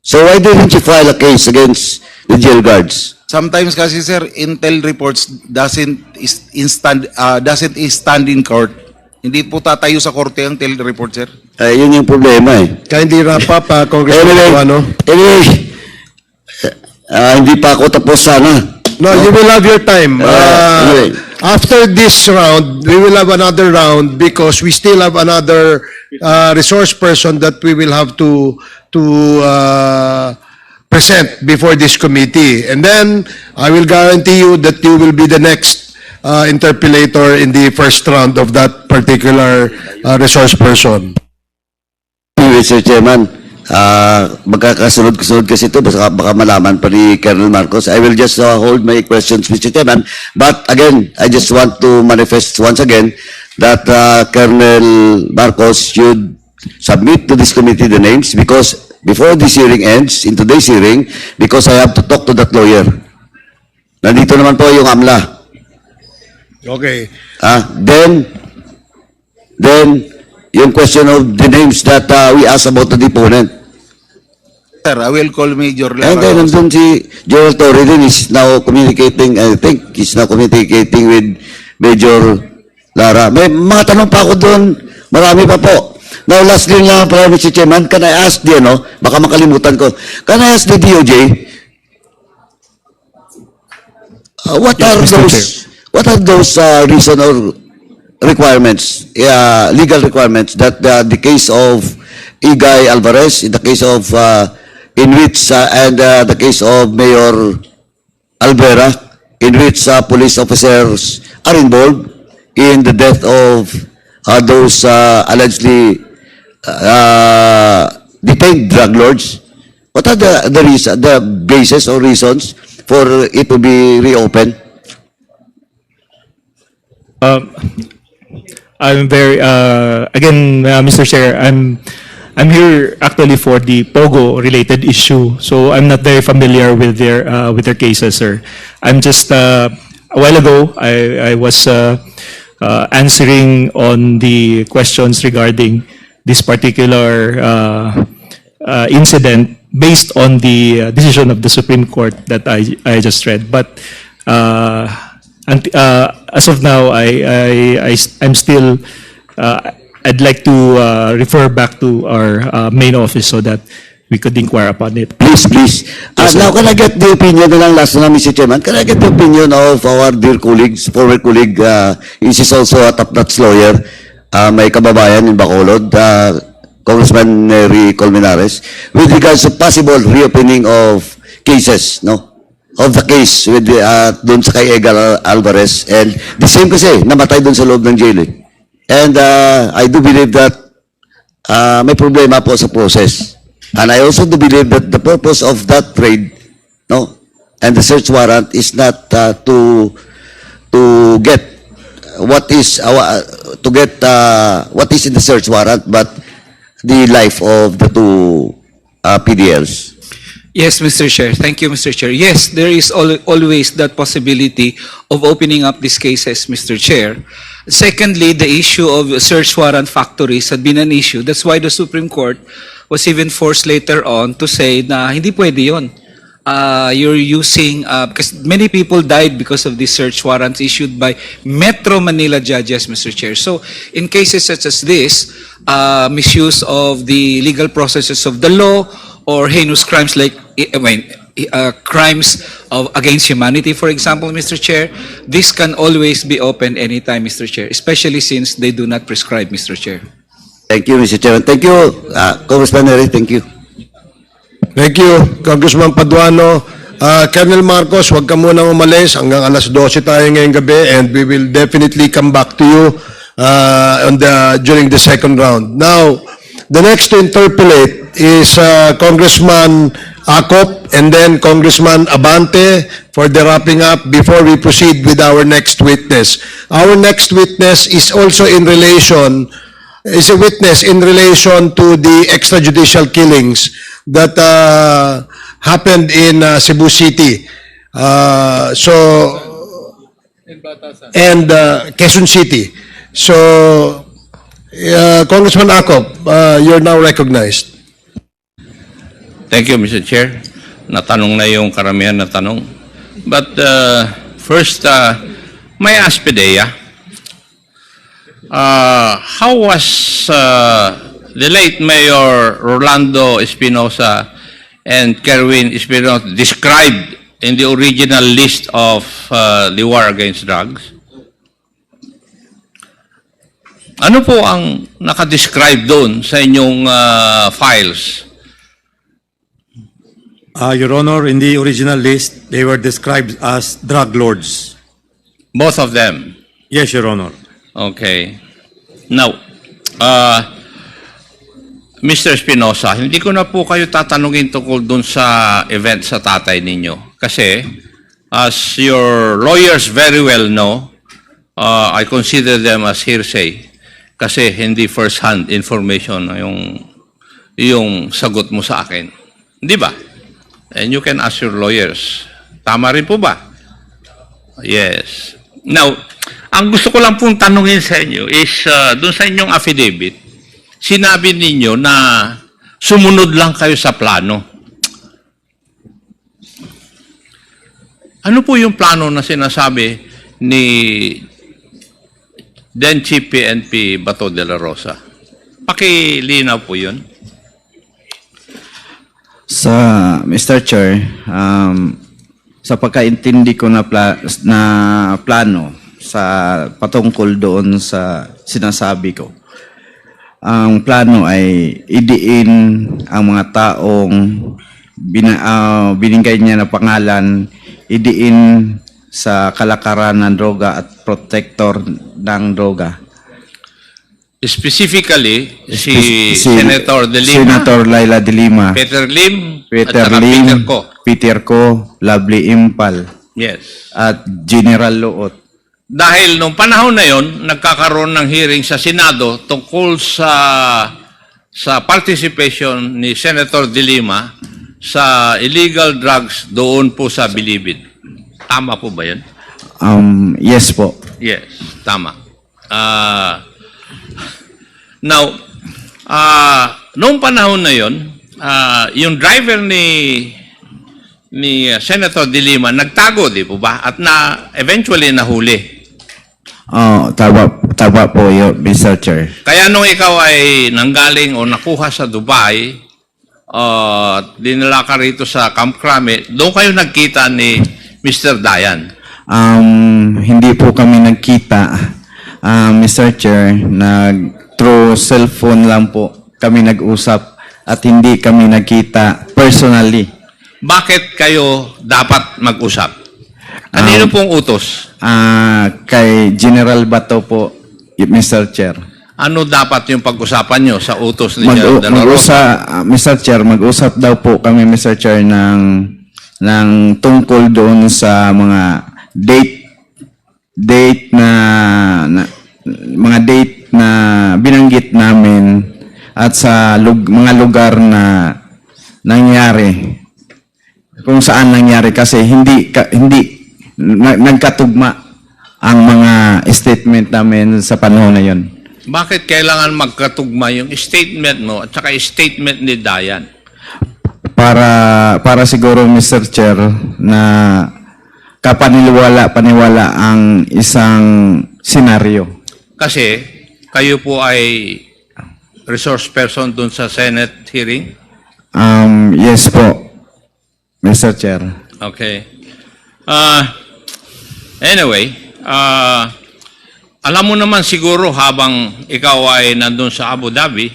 So why didn't you file a case against the jail guards? Sometimes kasi, sir, intel reports doesn't stand in court. Hindi po tatayo sa korte ang intel report, sir. Yun yung problema eh. Kindly wrap up, Congressman Buano. Anyway, hindi pa ako tapos sana. No, you will have your time. Anyway. After this round, we will have another round because we still have another resource person that we will have to present before this committee. And then, I will guarantee you that you will be the next interpellator in the first round of that particular resource person. Mr. Chairman, magkakasunod-kasunod kasi ito, baka malaman pa ni Colonel Marcos. I will just hold my questions, Mr. Chairman. But again, I just want to manifest once again that Colonel Marcos should submit to this committee the names because before this hearing ends, in today's hearing, because I have to talk to that lawyer. Nandito naman po yung AMLA. Okay. Then, yung question of the names that we asked about the deponent. Sir, I will call Major And then, Laraga. nandun si General Torre din is now communicating, I think, he's now communicating with Major Lara. May mga tanong pa ako doon. Marami pa po. Now, lastly lang, Mr. Chairman, can I ask the, baka makalimutan ko, can I ask the DOJ, what are those reason or requirements, legal requirements that the case of Igay Alvarez, in the case of in which and the case of Mayor Alvera, in which police officers are involved in the death of those allegedly detained drug lords. What are the basis or reasons for it to be reopened? I'm very, again, Mr. Chair, I'm here actually for the Pogo related issue. So I'm not very familiar with their cases, sir. I'm just, a while ago, I was answering on the questions regarding this particular incident based on the decision of the Supreme Court that I just read. But as of now, I'm still, I'd like to refer back to our main office so that we could inquire upon it. Please, please. Now, can I get the opinion na lang last na, Mr. Chairman? Can I get the opinion of our dear colleagues, former colleague, is also a top-notch lawyer, may kababayan in Bacolod, Congressman Nery Colmenares, with regards to possible reopening of cases, no? Of the case with dun sa kay Edgar Alvarez, and the same kasi, namatay dun sa loob ng jail eh. And I do believe that may problema po sa process. And I also do believe that the purpose of that trade, no, and the search warrant is not to get what is what is in the search warrant, but the life of the two PDLs. Yes, Mr. Chair. Thank you, Mr. Chair. Yes, there is always that possibility of opening up these cases, Mr. Chair. Secondly, the issue of search warrant factories had been an issue. That's why the Supreme Court was even forced later on to say na hindi pwede yun. You're using, because many people died because of these search warrants issued by Metro Manila judges, Mr. Chair. So, in cases such as this, misuse of the legal processes of the law, or heinous crimes like crimes against humanity, for example, Mr. Chair, this can always be opened anytime, Mr. Chair, especially since they do not prescribe, Mr. Chair. Thank you, Mr. Chairman. Thank you, Congressman Nery. Thank you. Thank you, Congressman Paduano. Colonel Marcos, huwag ka munang umalis. Hanggang alas 12 tayo ngayong gabi, and we will definitely come back to you during the second round. Now, the next to interpolate is Congressman Acop and then Congressman Abante for the wrapping up before we proceed with our next witness. Our next witness is also a witness in relation to the extrajudicial killings that happened in Cebu City. And Quezon City. So, Congressman Acop, you're now recognized. Thank you, Mr. Chair. Natanong na yung karamihan na tanong. But first, may ask Pidea, how was the late Mayor Rolando Espinosa and Kerwin Espinosa described in the original list of the war against drugs? Ano po ang nakadescribe doon sa inyong files? Your Honor, in the original list, they were described as drug lords. Both of them? Yes, Your Honor. Okay. Now, Mr. Espinosa, hindi ko na po kayo tatanungin tungkol dun sa event sa tatay ninyo. Kasi, as your lawyers very well know, I consider them as hearsay. Kasi hindi first-hand information yung sagot mo sa akin. Di ba? And you can ask your lawyers. Tama rin po ba? Yes. Now, ang gusto ko lang pong tanungin sa inyo is, dun sa inyong affidavit, sinabi ninyo na sumunod lang kayo sa plano. Ano po yung plano na sinasabi ni then Chief PNP Bato de la Rosa? Pakilinaw po yun. Sa Mr. Chair, sa pagkaintindi ko na plano sa patungkol doon sa sinasabi ko, ang plano ay idiin ang mga taong binigay niya na pangalan, idiin sa kalakaran ng droga at protector ng droga. Specifically, si Senator De Lima, Senator Laila De Lima, Peter Lim, Peter at saka Lim, Peter Ko. Peter Ko, Lovely Impal, Yes. at General Luot. Dahil nung panahon na yon, nagkakaroon ng hearing sa Senado tungkol sa participation ni Senator De Lima sa illegal drugs doon po sa Bilibid. Tama po ba yan? Yes po. Yes, tama. Now, noong panahon na yon, yung driver ni Senator De Lima nagtago, di po ba? At eventually nahuli. Tama po yun, Mr. Chair. Kaya nung ikaw ay nanggaling o nakuha sa Dubai, dinala ka rito sa Camp Crame, doon kayo nagkita ni Mr. Dayan. Hindi po kami nagkita, Mr. Chair. Through cellphone lang po kami nag-usap at hindi kami nagkita personally. Bakit kayo dapat mag-usap? Kanino pong utos? Kay General Bato po, Mr. Chair. Ano dapat yung pag-usapan nyo sa utos ni General De La Rosa? Mr. Chair, mag-usap daw po kami, Mr. Chair, ng tungkol doon sa mga date na binanggit namin at sa mga lugar na nangyari. Kung saan nangyari kasi hindi nagkatugma ang mga statement namin sa panahon na yon. Bakit kailangan magkatugma yung statement mo at saka statement ni Dayan? Para siguro, Mr. Chair, na paniwala ang isang senaryo. Kasi kayo po ay resource person dun sa Senate hearing? Yes po, Mr. Chair. Okay. Anyway, alam mo naman siguro habang ikaw ay nandun sa Abu Dhabi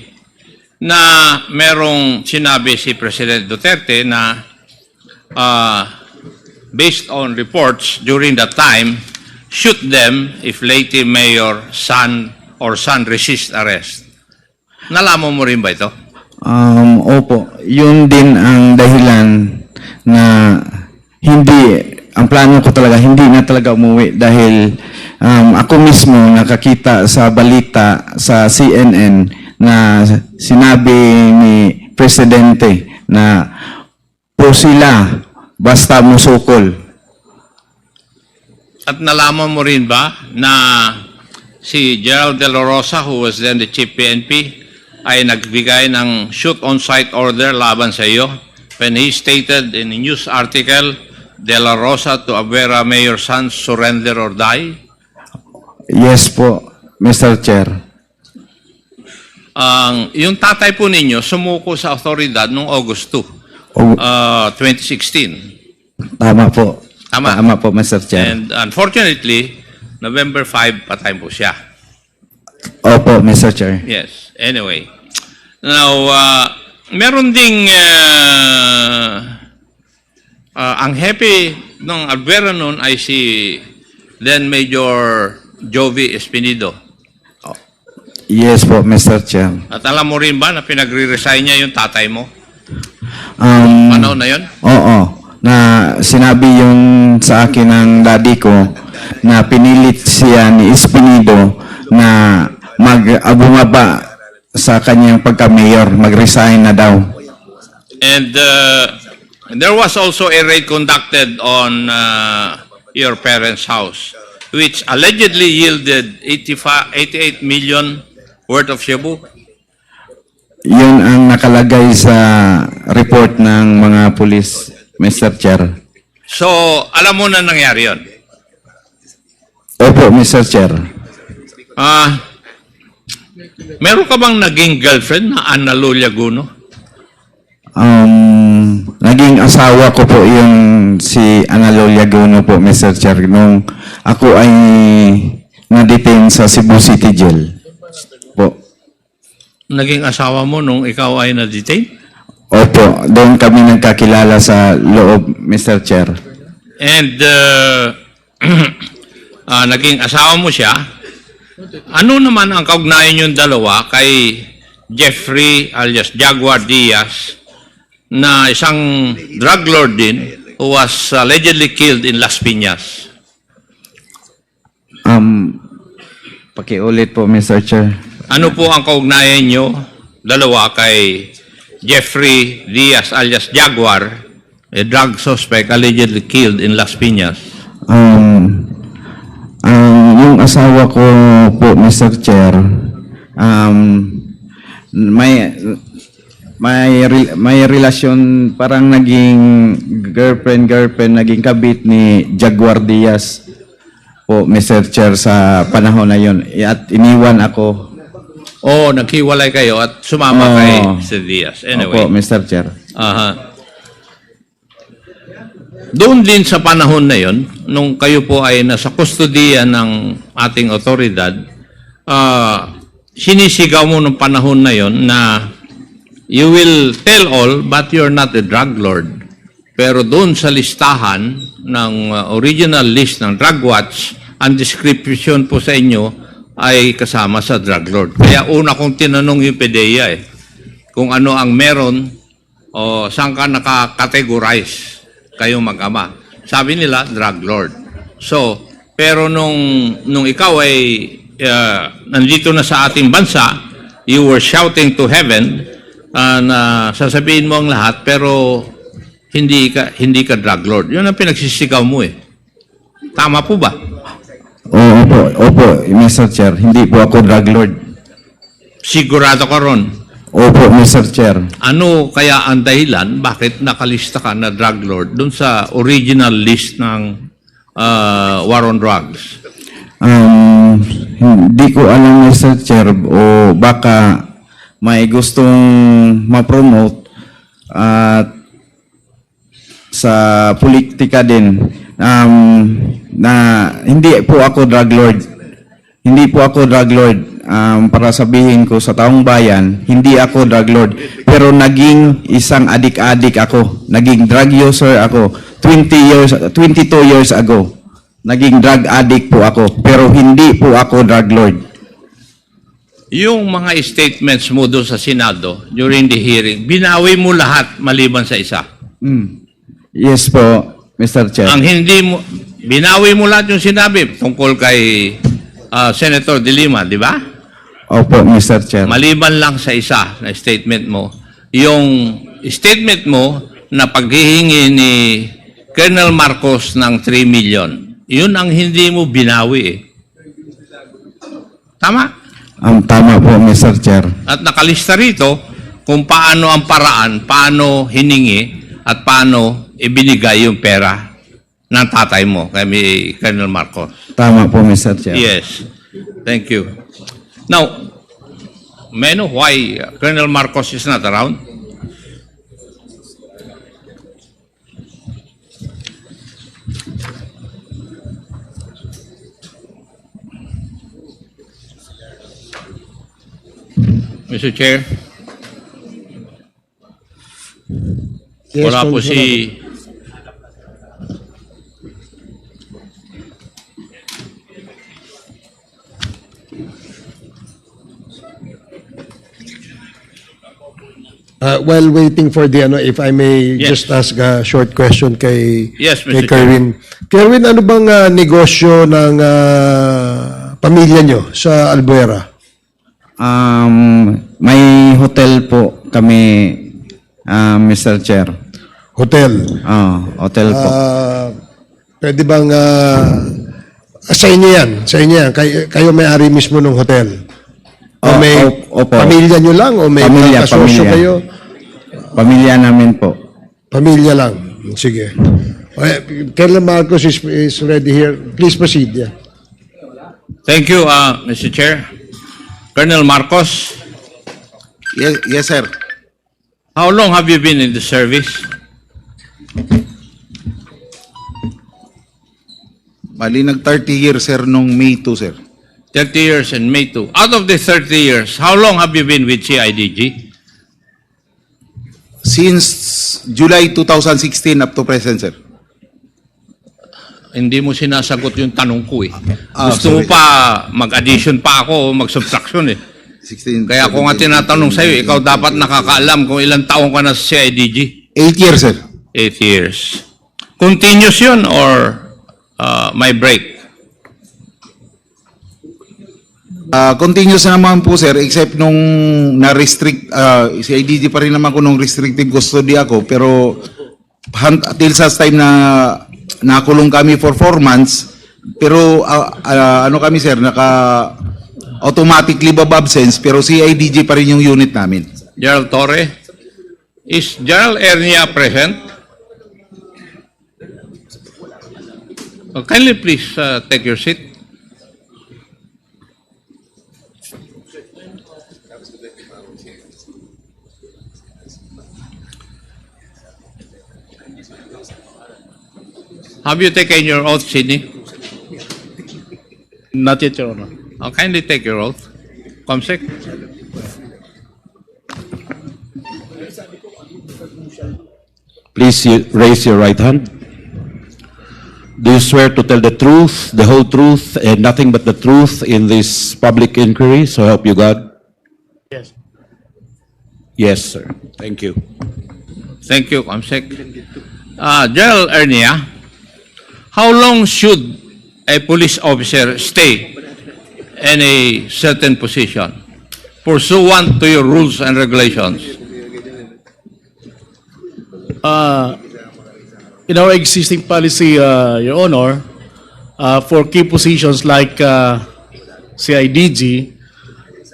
na merong sinabi si President Duterte na based on reports during that time, shoot them if Leyte Mayor son resist arrest. Nalaman mo rin ba ito? Opo, yun din ang dahilan na ang plano ko talaga, hindi na talaga umuwi dahil ako mismo nakakita sa balita sa CNN na sinabi ni Presidente na po sila basta musukol. At nalaman mo rin ba na si Gerald De La Rosa, who was then the chief PNP, ay nagbigay ng shoot-on-sight order laban sa iyo when he stated in a news article, De La Rosa to Abuera Mayor Sanz, surrender or die? Yes po, Mr. Chair. Yung tatay po ninyo sumuko sa otoridad noong August 2, 2016. Tama po. Tama. Tama po, Mr. Chair. And unfortunately, November 5, patay po siya. Opo, Mr. Chair. Yes. Anyway. Now, meron ding ang happy ng Albuera noon ay si then Major Jovi Espinido. Yes po, Mr. Chair. At alam mo rin ba na pinagre-resign niya yung tatay mo? Um, Panahon na yun? Oo. Na sinabi yung sa akin ng daddy ko na pinilit siya ni Espinido na bumaba sa kanyang pagka-mayor, mag-resign na daw. And there was also a raid conducted on your parents' house, which allegedly yielded 88 million worth of shabu. Yun ang nakalagay sa report ng mga pulis, Mr. Chair. So, alam mo na nangyari yun? Opo, Mr. Chair. Meron ka bang naging girlfriend na Ana Lulia Guno? Naging asawa ko po yung si Analo Liagono po, Mr. Chair, nung ako ay na-detain sa Cebu City Jail po. Naging asawa mo nung ikaw ay na-detain? Opo, doon kami nagkakilala sa loob, Mr. Chair. And naging asawa mo siya Ano naman ang kaugnayan yung dalawa kay Jeffrey alias Jaguar Diaz na isang drug lord din who was allegedly killed in Las Piñas? Pakiulit po, Mr. Chair. Ano po ang kaugnayan nyo dalawa kay Jeffrey Diaz alias Jaguar, a drug suspect allegedly killed in Las Piñas? Yung asawa ko po, Mr. Chair, may relasyon, parang naging girlfriend, naging kabit ni Jaguar Diaz po, Mr. Chair, sa panahon na yun. At iniwan ako. O naghiwalay kayo at sumama kay Mr. Diaz. Anyway. Opo, Mr. Chair. Aha. Doon din sa panahon na yon, nung kayo po ay nasa kustodiya ng ating otoridad, sinisigaw mo nung panahon na yon na you will tell all but you're not a drug lord. Pero doon sa listahan ng original list ng Drug Watch, ang description po sa inyo ay kasama sa drug lord. Kaya una kong tinanong yung PDEA kung ano ang meron o saan ka naka-categorize kayo mag-ama. Sabi nila, drug lord. So, pero nung ikaw ay nandito na sa ating bansa, you were shouting to heaven na sasabihin mo ang lahat, pero hindi ka drug lord. Yun ang pinagsisigaw mo eh. Tama po ba? Opo, Mr. Chair. Hindi po ako drug lord. Sigurado ka ron? Opo, Mr. Chair. Ano kaya ang dahilan bakit nakalista ka na drug lord dun sa original list ng war on drugs? Hindi ko alam, Mr. Chair, o baka may gustong ma-promote at sa politika din na hindi po ako drug lord. Hindi po ako drug lord. Para sabihin ko sa taong bayan, hindi ako drug lord. Pero naging isang adik-adik ako. Naging drug user ako. 22 years ago. Naging drug addict po ako. Pero hindi po ako drug lord. Yung mga statements mo doon sa Senado during the hearing, binawi mo lahat maliban sa isa. Yes po, Mr. Chair. Ang hindi mo, binawi mo lahat yung sinabi tungkol kay Senator De Lima, di ba? Opo, Mr. Chair. Maliban lang sa isa na statement mo. Yung statement mo na paghihingi ni Colonel Marcos ng 3 million, yun ang hindi mo binawi eh. Tama? Tama po, Mr. Chair. At nakalista rito kung paano ang paraan, paano hiningi, at paano ibinigay yung pera ng tatay mo kay Colonel Marcos. Tama po, Mr. Chair. Yes. Thank you. Now, may I know why Colonel Marcos is not around? Mr. Chair, Yes, wala po Congressman. si While waiting for the if I may Yes. just ask a short question kay Yes, kay Mr. Kerwin. Kerwin, ano bang negosyo ng pamilya nyo sa Albuera? May hotel po kami, Mr. Chair. Hotel. Hotel po. Pwede bang sa inyo yan? Sa inyo yan? Kayo may-ari mismo ng hotel? O may Opo. pamilya nyo lang? O may kasosyo kayo? Pamilya namin po. Pamilya lang. Sige. Colonel Marcos is ready here. Please proceed. Yeah. Thank you, Mr. Chair. Colonel Marcos, Yes, sir. how long have you been in the service? Bali, nag 30 years, sir, nung May 2, sir. 30 years and May 2. Out of the 30 years, how long have you been with CIDG? Since July 2016 up to present, sir. hindi mo sinasagot yung tanong ko eh. Ah, Gusto mo sorry. pa mag-addition pa ako o mag-subtraction eh. 16, Kaya ako nga 17, tinatanong sa'yo, ikaw dapat nakakaalam kung ilang taong ka na sa CIDG. 8 years, sir. 8 years. Continuous yun or may break? Continuous naman po, sir, except nung na-restrict, si IDG pa rin naman ko nung restrictive custody ako, pero till sa time na nakulong kami for 4 months, pero ano kami, sir, automatic leave of absence, pero si IDG pa rin yung unit namin. Gerald Torre? Is Gerald Ernia present? Kindly please take your seat. Have you taken your oath, Sidney? Not yet, Your Honor. Kindly take your oath. Comsec? Please raise your right hand. Do you swear to tell the truth, the whole truth, and nothing but the truth in this public inquiry? So help you God? Yes. Yes, sir. Thank you. Thank you, Comsec. Gerald Ernia, how long should a police officer stay in a certain position, pursuant to your rules and regulations? In our existing policy, Your Honor, for key positions like CIDG,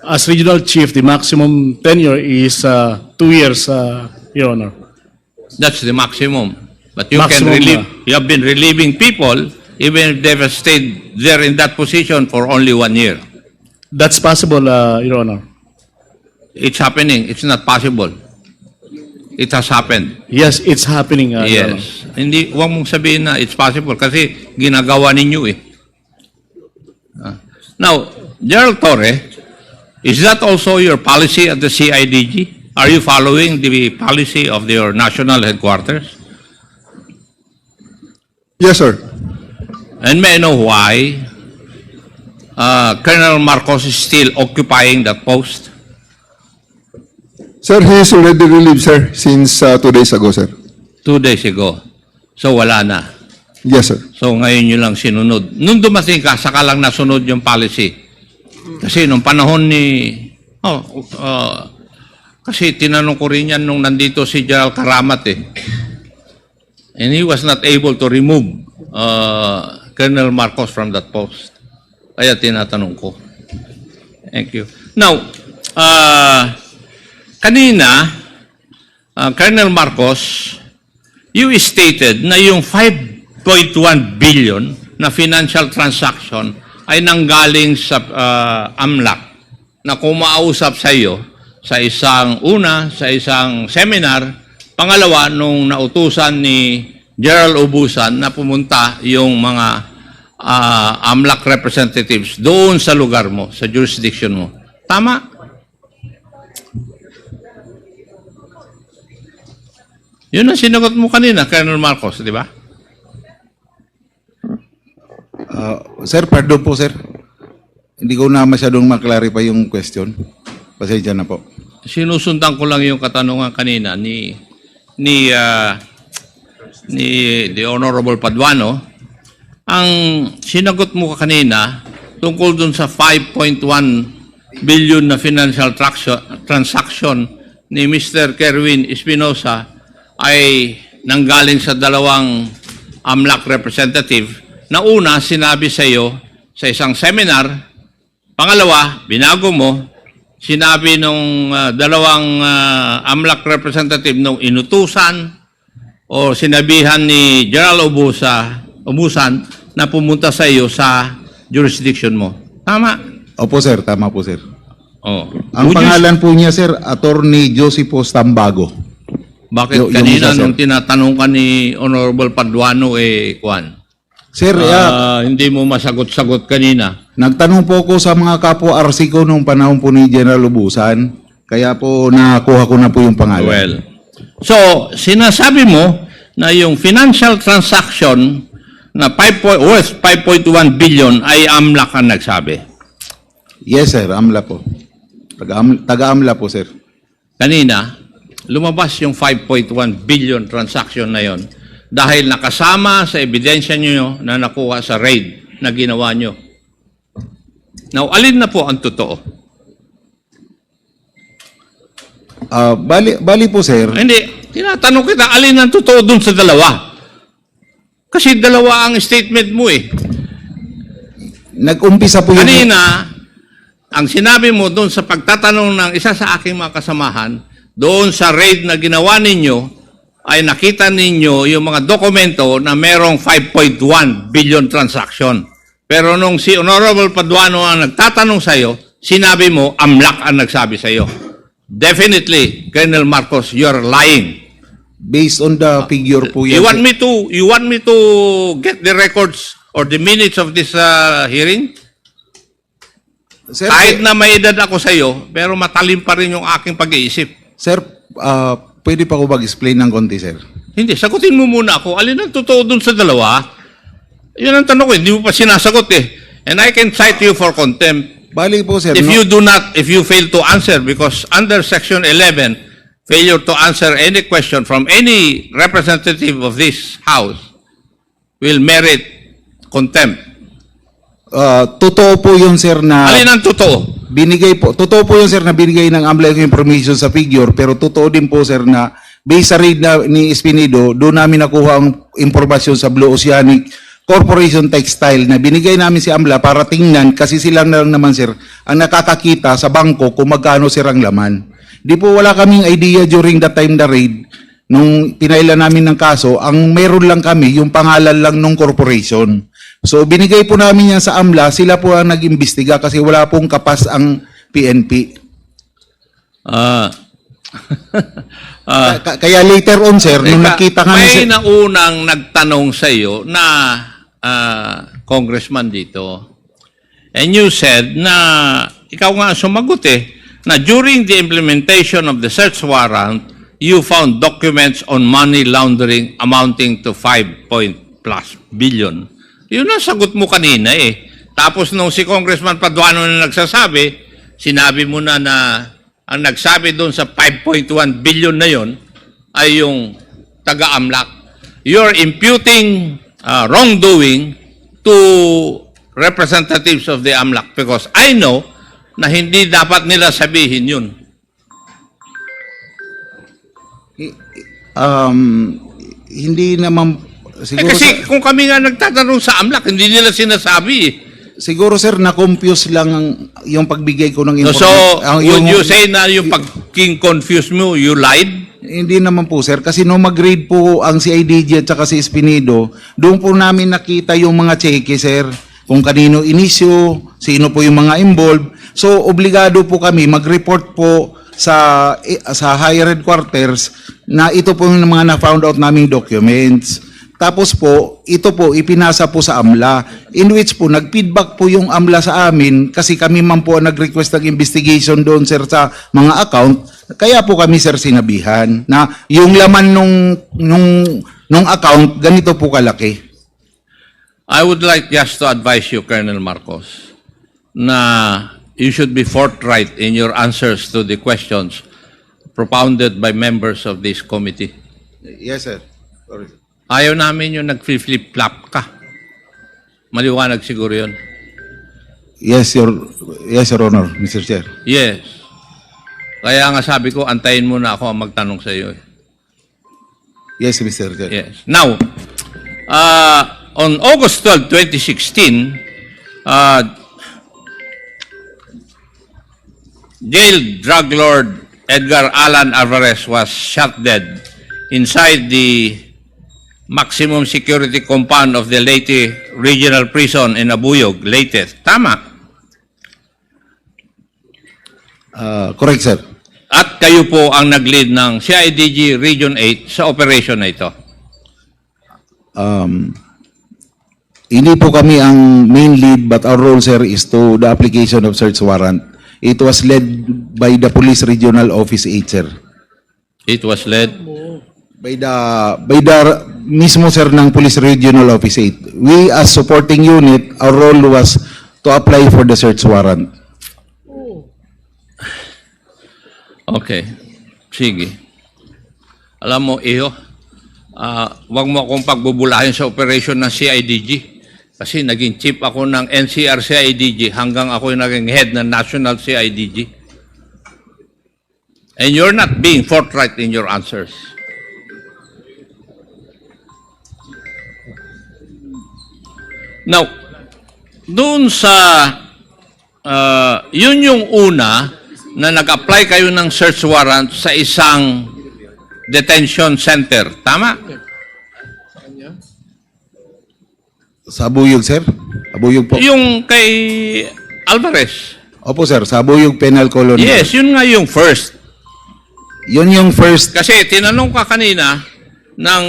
as regional chief, the maximum tenure is 2 years, Your Honor. That's the maximum. But you Maximum, can relieve, you have been relieving people even if they've stayed there in that position for only 1 year. That's possible, Your Honor. It's happening. It's not possible. It has happened. Yes, it's happening, Your Honor. Yes. Hindi, huwag mong sabihin na it's possible kasi ginagawa ninyo eh. Now, Gerald Torre, is that also your policy at the CIDG? Are you following the policy of your national headquarters? Yes, sir. And may I know why Colonel Marcos is still occupying that post? Sir, he is already relieved, sir, since 2 days ago, sir. 2 days ago. So wala na. Yes, sir. So ngayon nyo lang sinunod. Nung dumating ka, saka lang nasunod yung policy. Kasi nung panahon ni... kasi tinanong ko rin yan nung nandito si Gerald Karamat eh. And he was not able to remove Colonel Marcos from that post. Kaya tinatanong ko. Thank you. Now, kanina, Colonel Marcos, you stated na yung 5.1 billion na financial transaction ay nanggaling sa AMLAC na kumausap sa iyo sa isang seminar, pangalawa nung nautusan ni Gerald Ubusan na pumunta yung mga AMLAC representatives doon sa lugar mo, sa jurisdiction mo. Tama? Yun ang sinagot mo kanina, Colonel Marcos, di ba? Sir, pardon po, sir. Hindi ko na masyadong maklarify yung question. Pasensya na po. Sinusundan ko lang yung katanungan kanina ni the Honorable Paduano. Ang sinagot mo kanina tungkol dun sa 5.1 billion na financial transaction ni Mr. Kerwin Espinosa ay nanggaling sa dalawang AMLAC representative. Na una, sinabi sa iyo sa isang seminar. Pangalawa, binago mo, sinabi nung dalawang AMLAC representative nung inutusan o sinabihan ni Gerald Ubusan na pumunta sa iyo sa jurisdiction mo. Tama? Opo, sir. Tama po, sir. Oh. Ang pangalan po niya, sir, Attorney Joseph Stambago. Bakit Yung kanina isa, sir. nung tinatanong ka ni Honorable Paduano, Kwan? Sir, Hindi mo masagot-sagot kanina. nagtanong po ako sa mga kapwa RC ko nung panahon po ni General Ubusan. Kaya po nakuha ko na po yung pangalan. Well, so, sinasabi mo na yung financial transaction na worth 5.1 billion ay AMLAC ang nagsabi. Yes, sir. AMLA po. Taga-AMLA po, sir. Kanina, lumabas yung 5.1 billion transaction na yon dahil nakasama sa ebidensya nyo na nakuha sa raid na ginawa nyo. Now, alin na po ang totoo? Bali po, sir. Hindi, tinatanong kita, alin ang totoo dun sa dalawa? Kasi dalawa ang statement mo eh. Nag-umpisa po yung... Kanina, ang sinabi mo doon sa pagtatanong ng isa sa aking mga kasamahan, doon sa raid na ginawa ninyo, ay nakita ninyo yung mga dokumento na merong 5.1 billion transaction. Pero nung si Honorable Paduano ang nagtatanong sa'yo, sinabi mo, AMLAC ang nagsabi sa'yo. Definitely, Colonel Marcos, you're lying. Based on the figure po yan. You want me to get the records or the minutes of this hearing? Sir, Kahit na may edad ako sa iyo, pero matalim pa rin yung aking pag-iisip. Sir, pwede pa ko mag-explain ng konti, sir? Hindi, sagutin mo muna ako. Alin ang totoo dun sa dalawa? Yun ang tanong ko, hindi mo pa sinasagot eh. And I can cite you for contempt. Bali po, sir. If you fail to answer, because under Section 11, failure to answer any question from any representative of this House will merit contempt. Totoo po yun, sir, na... Alin ang totoo? Totoo po yun, sir, na binigay ng AMLA yung information sa figure, pero totoo din po, sir, na based sa raid na ni Espinido, doon namin nakuha ang impormasyon sa Blue Oceanic Corporation Textile na binigay namin si AMLA para tingnan kasi sila na lang naman, sir, ang nakakakita sa bangko kung magkano, sir, ang laman. Di po wala kaming idea during that time na raid, nung pinaila namin ng kaso, ang meron lang kami, yung pangalan lang ng corporation. So binigay po namin yan sa AMLA, sila po ang nag-imbestiga kasi wala pong kapas ang PNP. Kaya later on, sir, nung nakita kami... May naunang nagtanong sa iyo na congressman dito, and you said na, ikaw nga sumagot eh, na during the implementation of the search warrant, you found documents on money laundering amounting to 5+ billion. Yun ang sagot mo kanina eh. Tapos nung si Congressman Paduano na nagsasabi, sinabi mo na ang nagsabi doon sa 5.1 billion na yon ay yung taga-AMLAC. You're imputing wrongdoing to representatives of the AMLAC because I know na hindi dapat nila sabihin yun. Hindi naman siguro, kasi kung kami nga nagtatanong sa AMLAC, hindi nila sinasabi eh. Siguro, sir, na-confuse lang yung pagbigay ko ng So, would you say na yung pag-confuse mo, you lied? Hindi naman po, sir. Kasi nung mag-grade po ang CIDG at saka si Espinido, doon po namin nakita yung mga cheque, sir. Kung kanino inisyo, sino po yung mga involved. So, obligado po kami mag-report po sa higher headquarters na ito po yung mga na-found out naming documents. Tapos po, ito po, ipinasa po sa AMLA, in which po, nag-feedback po yung AMLA sa amin kasi kami man po nag-request ng investigation doon, sir, sa mga account. Kaya po kami, sir, sinabihan na yung laman nung account, ganito po kalaki. I would like just to advise you, Colonel Marcos, na you should be forthright in your answers to the questions propounded by members of this committee. Yes, sir. Sorry, sir. Ayaw namin yung nag-flip-flop ka. Maliwanag siguro yun. Yes, Your Honor, Mr. Chair. Yes. Kaya nga sabi ko, antayin mo na ako ang magtanong sa iyo. Yes, Mr. Chair. Yes. Now, on August 12, 2016, jailed drug lord Edgar Alan Alvarez was shot dead inside the maximum security compound of the Leyte Regional Prison in Abuyog, Leyte. Tama? Correct, sir. At kayo po ang nag-lead ng CIDG Region 8 sa operation na ito. Hindi po kami ang main lead, but our role, sir, is to the application of search warrant. It was led by the Police Regional Office 8, sir. It was led by the mismo sir ng Police Regional Office 8. We as supporting unit, our role was to apply for the search warrant. Okay. Sige. Alam mo, Iho, wag mo akong pagbubulahin sa operation ng CIDG. Kasi naging chief ako ng NCR CIDG hanggang ako yung naging head ng National CIDG. And you're not being forthright in your answers. Now, doon sa, yun yung una na nag-apply kayo ng search warrant sa isang detention center. Tama? Sa Abuyog, sir? Abuyog po. Yung kay Alvarez. Opo, sir. Sa Abuyog Penal Colony. Yes, yun nga yung first. Yun yung first. Kasi tinanong ka kanina ng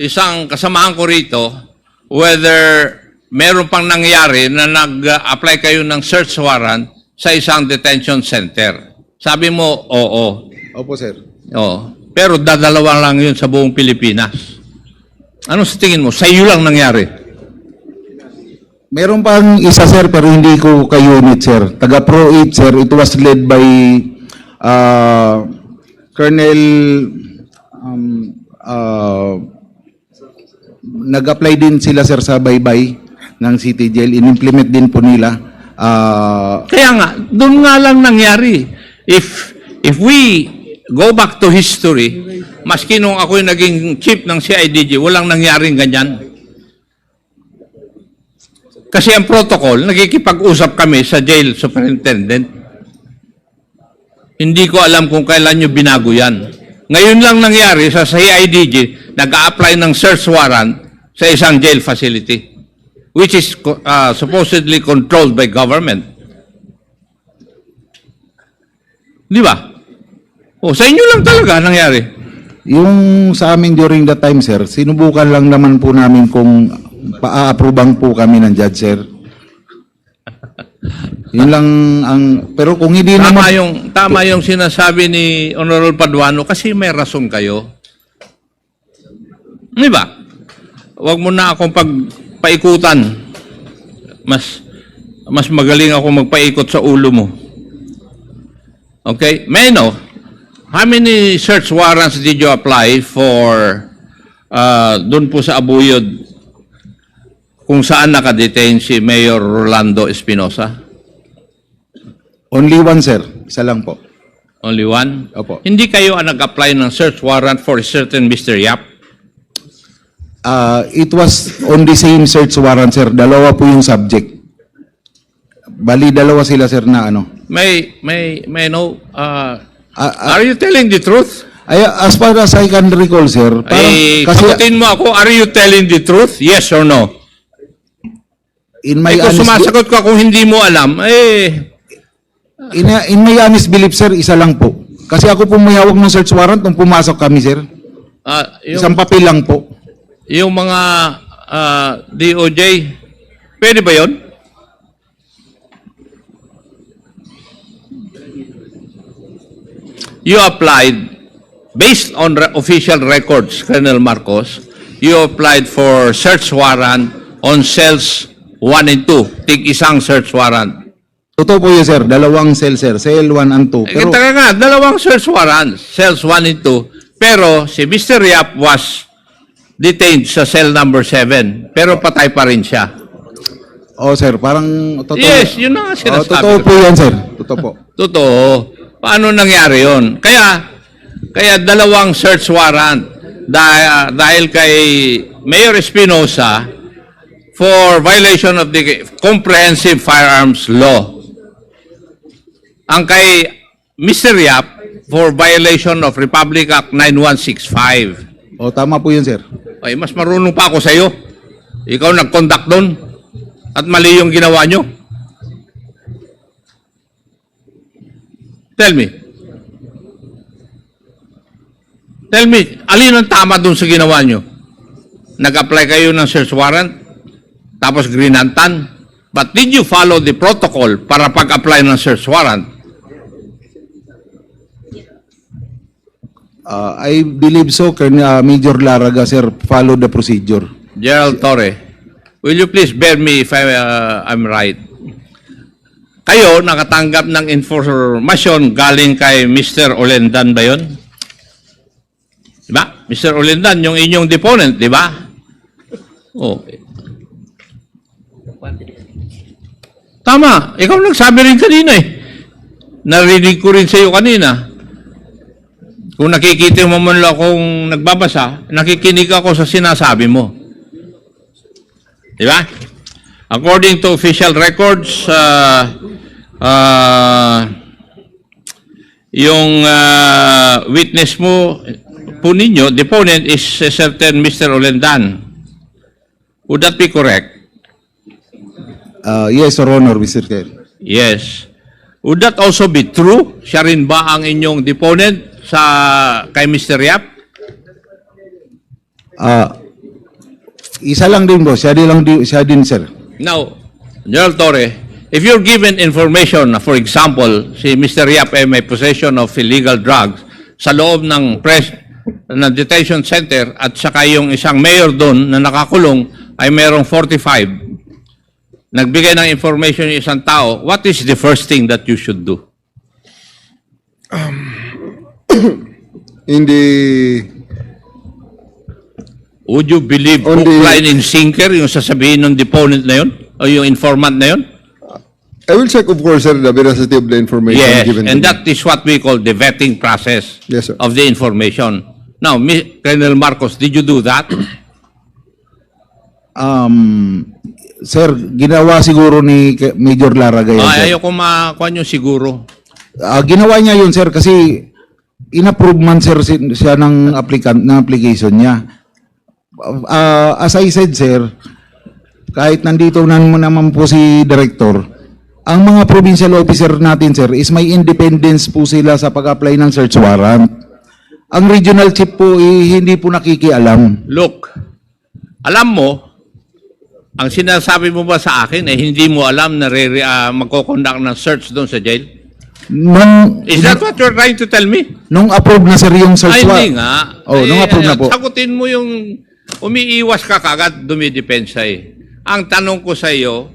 isang kasamahan ko rito whether meron pang nangyari na nag-apply kayo ng search warrant sa isang detention center. Sabi mo, oo. Opo, sir. Oo. Pero dadalawa lang yun sa buong Pilipinas. Ano sa tingin mo? Sa iyo lang nangyari? Meron pang isa, sir, pero hindi ko ka-unit, sir. Taga Pro 8, sir. It was led by Colonel nag-apply din sila, sir, sa Baybay ng City Jail. In-implement din po nila. Kaya nga, doon nga lang nangyari. If we go back to history, maski nung ako'y naging chief ng CIDG, walang nangyaring ganyan. Kasi ang protocol, nagkikipag-usap kami sa jail superintendent. Hindi ko alam kung kailan nyo binago yan. Ngayon lang nangyari sa CIDG, nag-a-apply ng search warrant sa isang jail facility, which is supposedly controlled by government. Di ba? O, sa inyo lang talaga nangyari. Yung sa amin during that time, sir, sinubukan lang naman po namin kung pa-approbang po kami ng judge, sir. Yun lang ang, pero kung hindi naman... Tama yung sinasabi ni Honorable Paduano kasi may rason kayo. Di ba? Huwag mo na akong paikutan. Mas magaling ako magpaikot sa ulo mo. Okay? May I know, how many search warrants did you apply for doon po sa Abuyod kung saan nakadetain si Mayor Rolando Espinosa? Only one, sir. Isa lang po. Only one? Opo. Hindi kayo ang nag-apply ng search warrant for a certain Mr. Yap? It was on the same search warrant, sir. Dalawa po yung subject. Bali, dalawa sila, sir, na ano. May know, are you telling the truth? As far as I can recall, sir, parang, sagutin mo ako, are you telling the truth? Yes or no? In my kung honest, sumasagot ka kung hindi mo alam, in my honest belief, sir, isa lang po. Kasi ako po may hawak ng search warrant nung pumasok kami, sir. Isang papel lang po. Yung mga DOJ, pwede ba yun? You applied, based on official records, Colonel Marcos, you applied for search warrant on cells 1 and 2. Tig-isang search warrant. Totoo po yun, sir. Dalawang cell, sir. Cell 1 and 2. Pero, Kita nga, dalawang search warrant, cells 1 and 2. Pero si Mr. Yap was detained sa cell number 7. Pero patay pa rin siya. oh, sir, parang totoo. Yes, yun na nga sinasabi. Totoo po yan, sir. Totoo po. Totoo. Paano nangyari yun? Kaya dalawang search warrant dahil kay Mayor Espinosa for violation of the Comprehensive Firearms Law. Ang kay Mr. Yap for violation of Republic Act 9165. Tama po yun, sir. Ay, mas marunong pa ako sa iyo. Ikaw nag-conduct doon at mali yung ginawa nyo. Tell me. Tell me, alin ang tama doon sa ginawa nyo? Nag-apply kayo ng search warrant, tapos grinantan. But did you follow the protocol para pag-apply ng search warrant? I believe so, Major Laraga, sir, follow the procedure. Gerald Torre, will you please bear me if I'm right? Kayo nakatanggap ng informasyon galing kay Mr. Olendan ba yun? Diba? Mr. Olendan, yung inyong deponent, di ba? Okay. Tama. Ikaw nagsabi rin kanina eh. Narinig ko rin sa iyo kanina. Kung nakikita mo man lang akong nagbabasa, nakikinig ako sa sinasabi mo. Di ba? According to official records, yung witness mo po ninyo, deponent is a certain Mr. Olendan. Would that be correct? Yes, Your Honor, Mr. Chair. Yes. Would that also be true? Siya rin ba ang inyong deponent kay Mr. Yap? Isa lang din, boss. Siya din, sir. Now, General Torre, if you're given information, for example, si Mr. Yap ay may possession of illegal drugs sa loob ng detention center at saka yung isang mayor doon na nakakulong ay mayroong 45, nagbigay ng information yung isang tao, what is the first thing that you should do? Would you believe hook, line, and sinker yung sasabihin ng deponent na yun? O yung informant na yun? I will check, of course, sir, the veracity of the information Yes, given and to me. that is what we call the vetting process Yes, sir. of the information. Now, Colonel Marcos, did you do that? Sir, ginawa siguro ni Major Laraga yan, sir. Ayaw ko makuha nyo siguro. Ginawa niya yun, sir, kasi in-approve man, sir, siya ng application niya. As I said, sir, kahit nandito naman po si Director, ang mga provincial officer natin, sir, is may independence po sila sa pag-apply ng search warrant. Ang regional chief po, hindi po nakikialam. Look, alam mo, ang sinasabi mo ba sa akin ay hindi mo alam na magkoconduct ng search doon sa jail? Is that what you're trying to tell me? Nung approve na, sir, yung search warrant. Hindi nga. Nung approve na po. Sagutin mo yung umiiwas ka kagad, dumidepensa eh. Ang tanong ko sa iyo,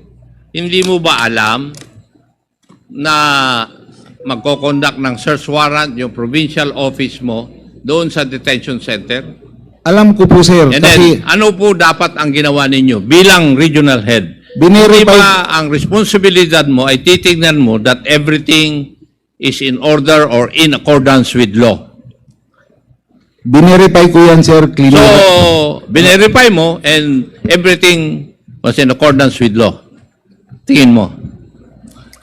hindi mo ba alam na magkoconduct ng search warrant yung provincial office mo doon sa detention center? Alam ko po, sir. And Kasi then, ano po dapat ang ginawa ninyo bilang regional head? Binirify- Hindi ba ang responsibilidad mo ay titignan mo that everything is in order or in accordance with law? Binerify ko yan, sir. Clearly. So, binerify mo and everything was in accordance with law. Tingin mo.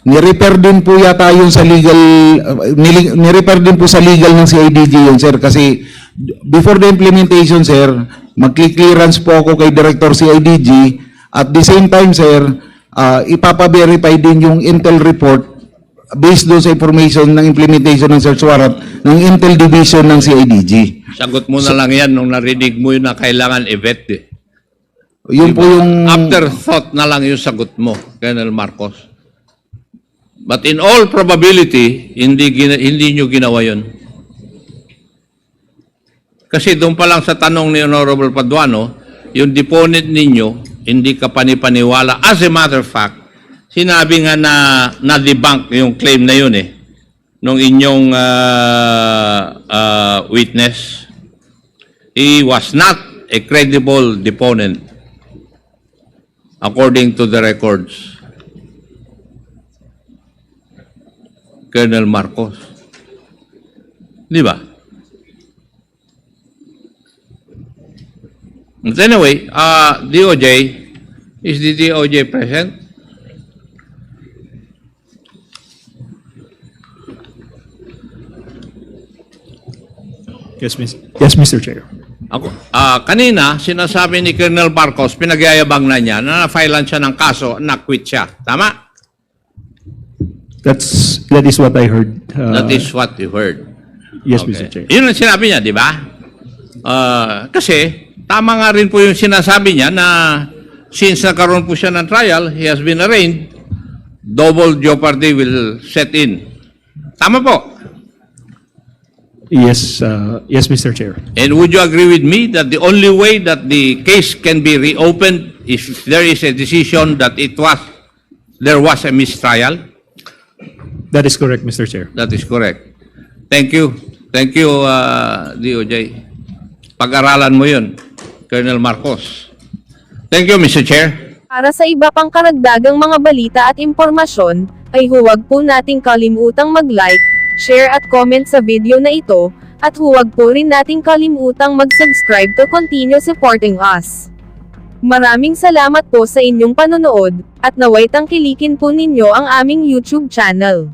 Ni-repair din po yata yun sa legal, ni-repair din po sa legal ng CIDG yun, sir, kasi before the implementation, sir, mag-clearance po ako kay Director CIDG. At the same time, sir, ipapa-verify din yung Intel report based doon sa information ng implementation ng search warrant ng Intel Division ng CIDG. Sagot mo na lang yan nung narinig mo yun na kailangan i-vet eh. Yun po yung... Afterthought na lang yung sagot mo, Colonel Marcos. But in all probability, hindi nyo ginawa yun. Kasi doon pa lang sa tanong ni Honorable Paduano, yung deponent ninyo, hindi ka panipaniwala. As a matter of fact, sinabi nga na debunk yung claim na yun eh, nung inyong witness. He was not a credible deponent according to the records. Colonel Marcos. Di ba? But anyway, DOJ, is the DOJ present? Yes, Mr. Chair. Ako, kanina, sinasabi ni Colonel Marcos, pinagyayabang na niya, na na-filean siya ng kaso, na-quit siya. Tama? That is what I heard. That is what you heard. Yes, Okay. Mr. Chair. Yun ang sinabi niya, di ba? Kasi, tama nga rin po yung sinasabi niya na since nagkaroon po siya ng trial, he has been arraigned, double jeopardy will set in. Tama po. Yes, yes, Mr. Chair. And would you agree with me that the only way that the case can be reopened is if there is a decision that there was a mistrial? That is correct, Mr. Chair. That is correct. Thank you. Thank you, DOJ. Pag-aralan mo yun, Colonel Marcos. Thank you, Mr. Chair. Para sa iba pang karagdagang mga balita at impormasyon, ay huwag po nating kalimutang mag-like, share at comment sa video na ito, at huwag po rin nating kalimutang mag-subscribe to continue supporting us. Maraming salamat po sa inyong panonood, at naway tangkilikin po ninyo ang aming YouTube channel.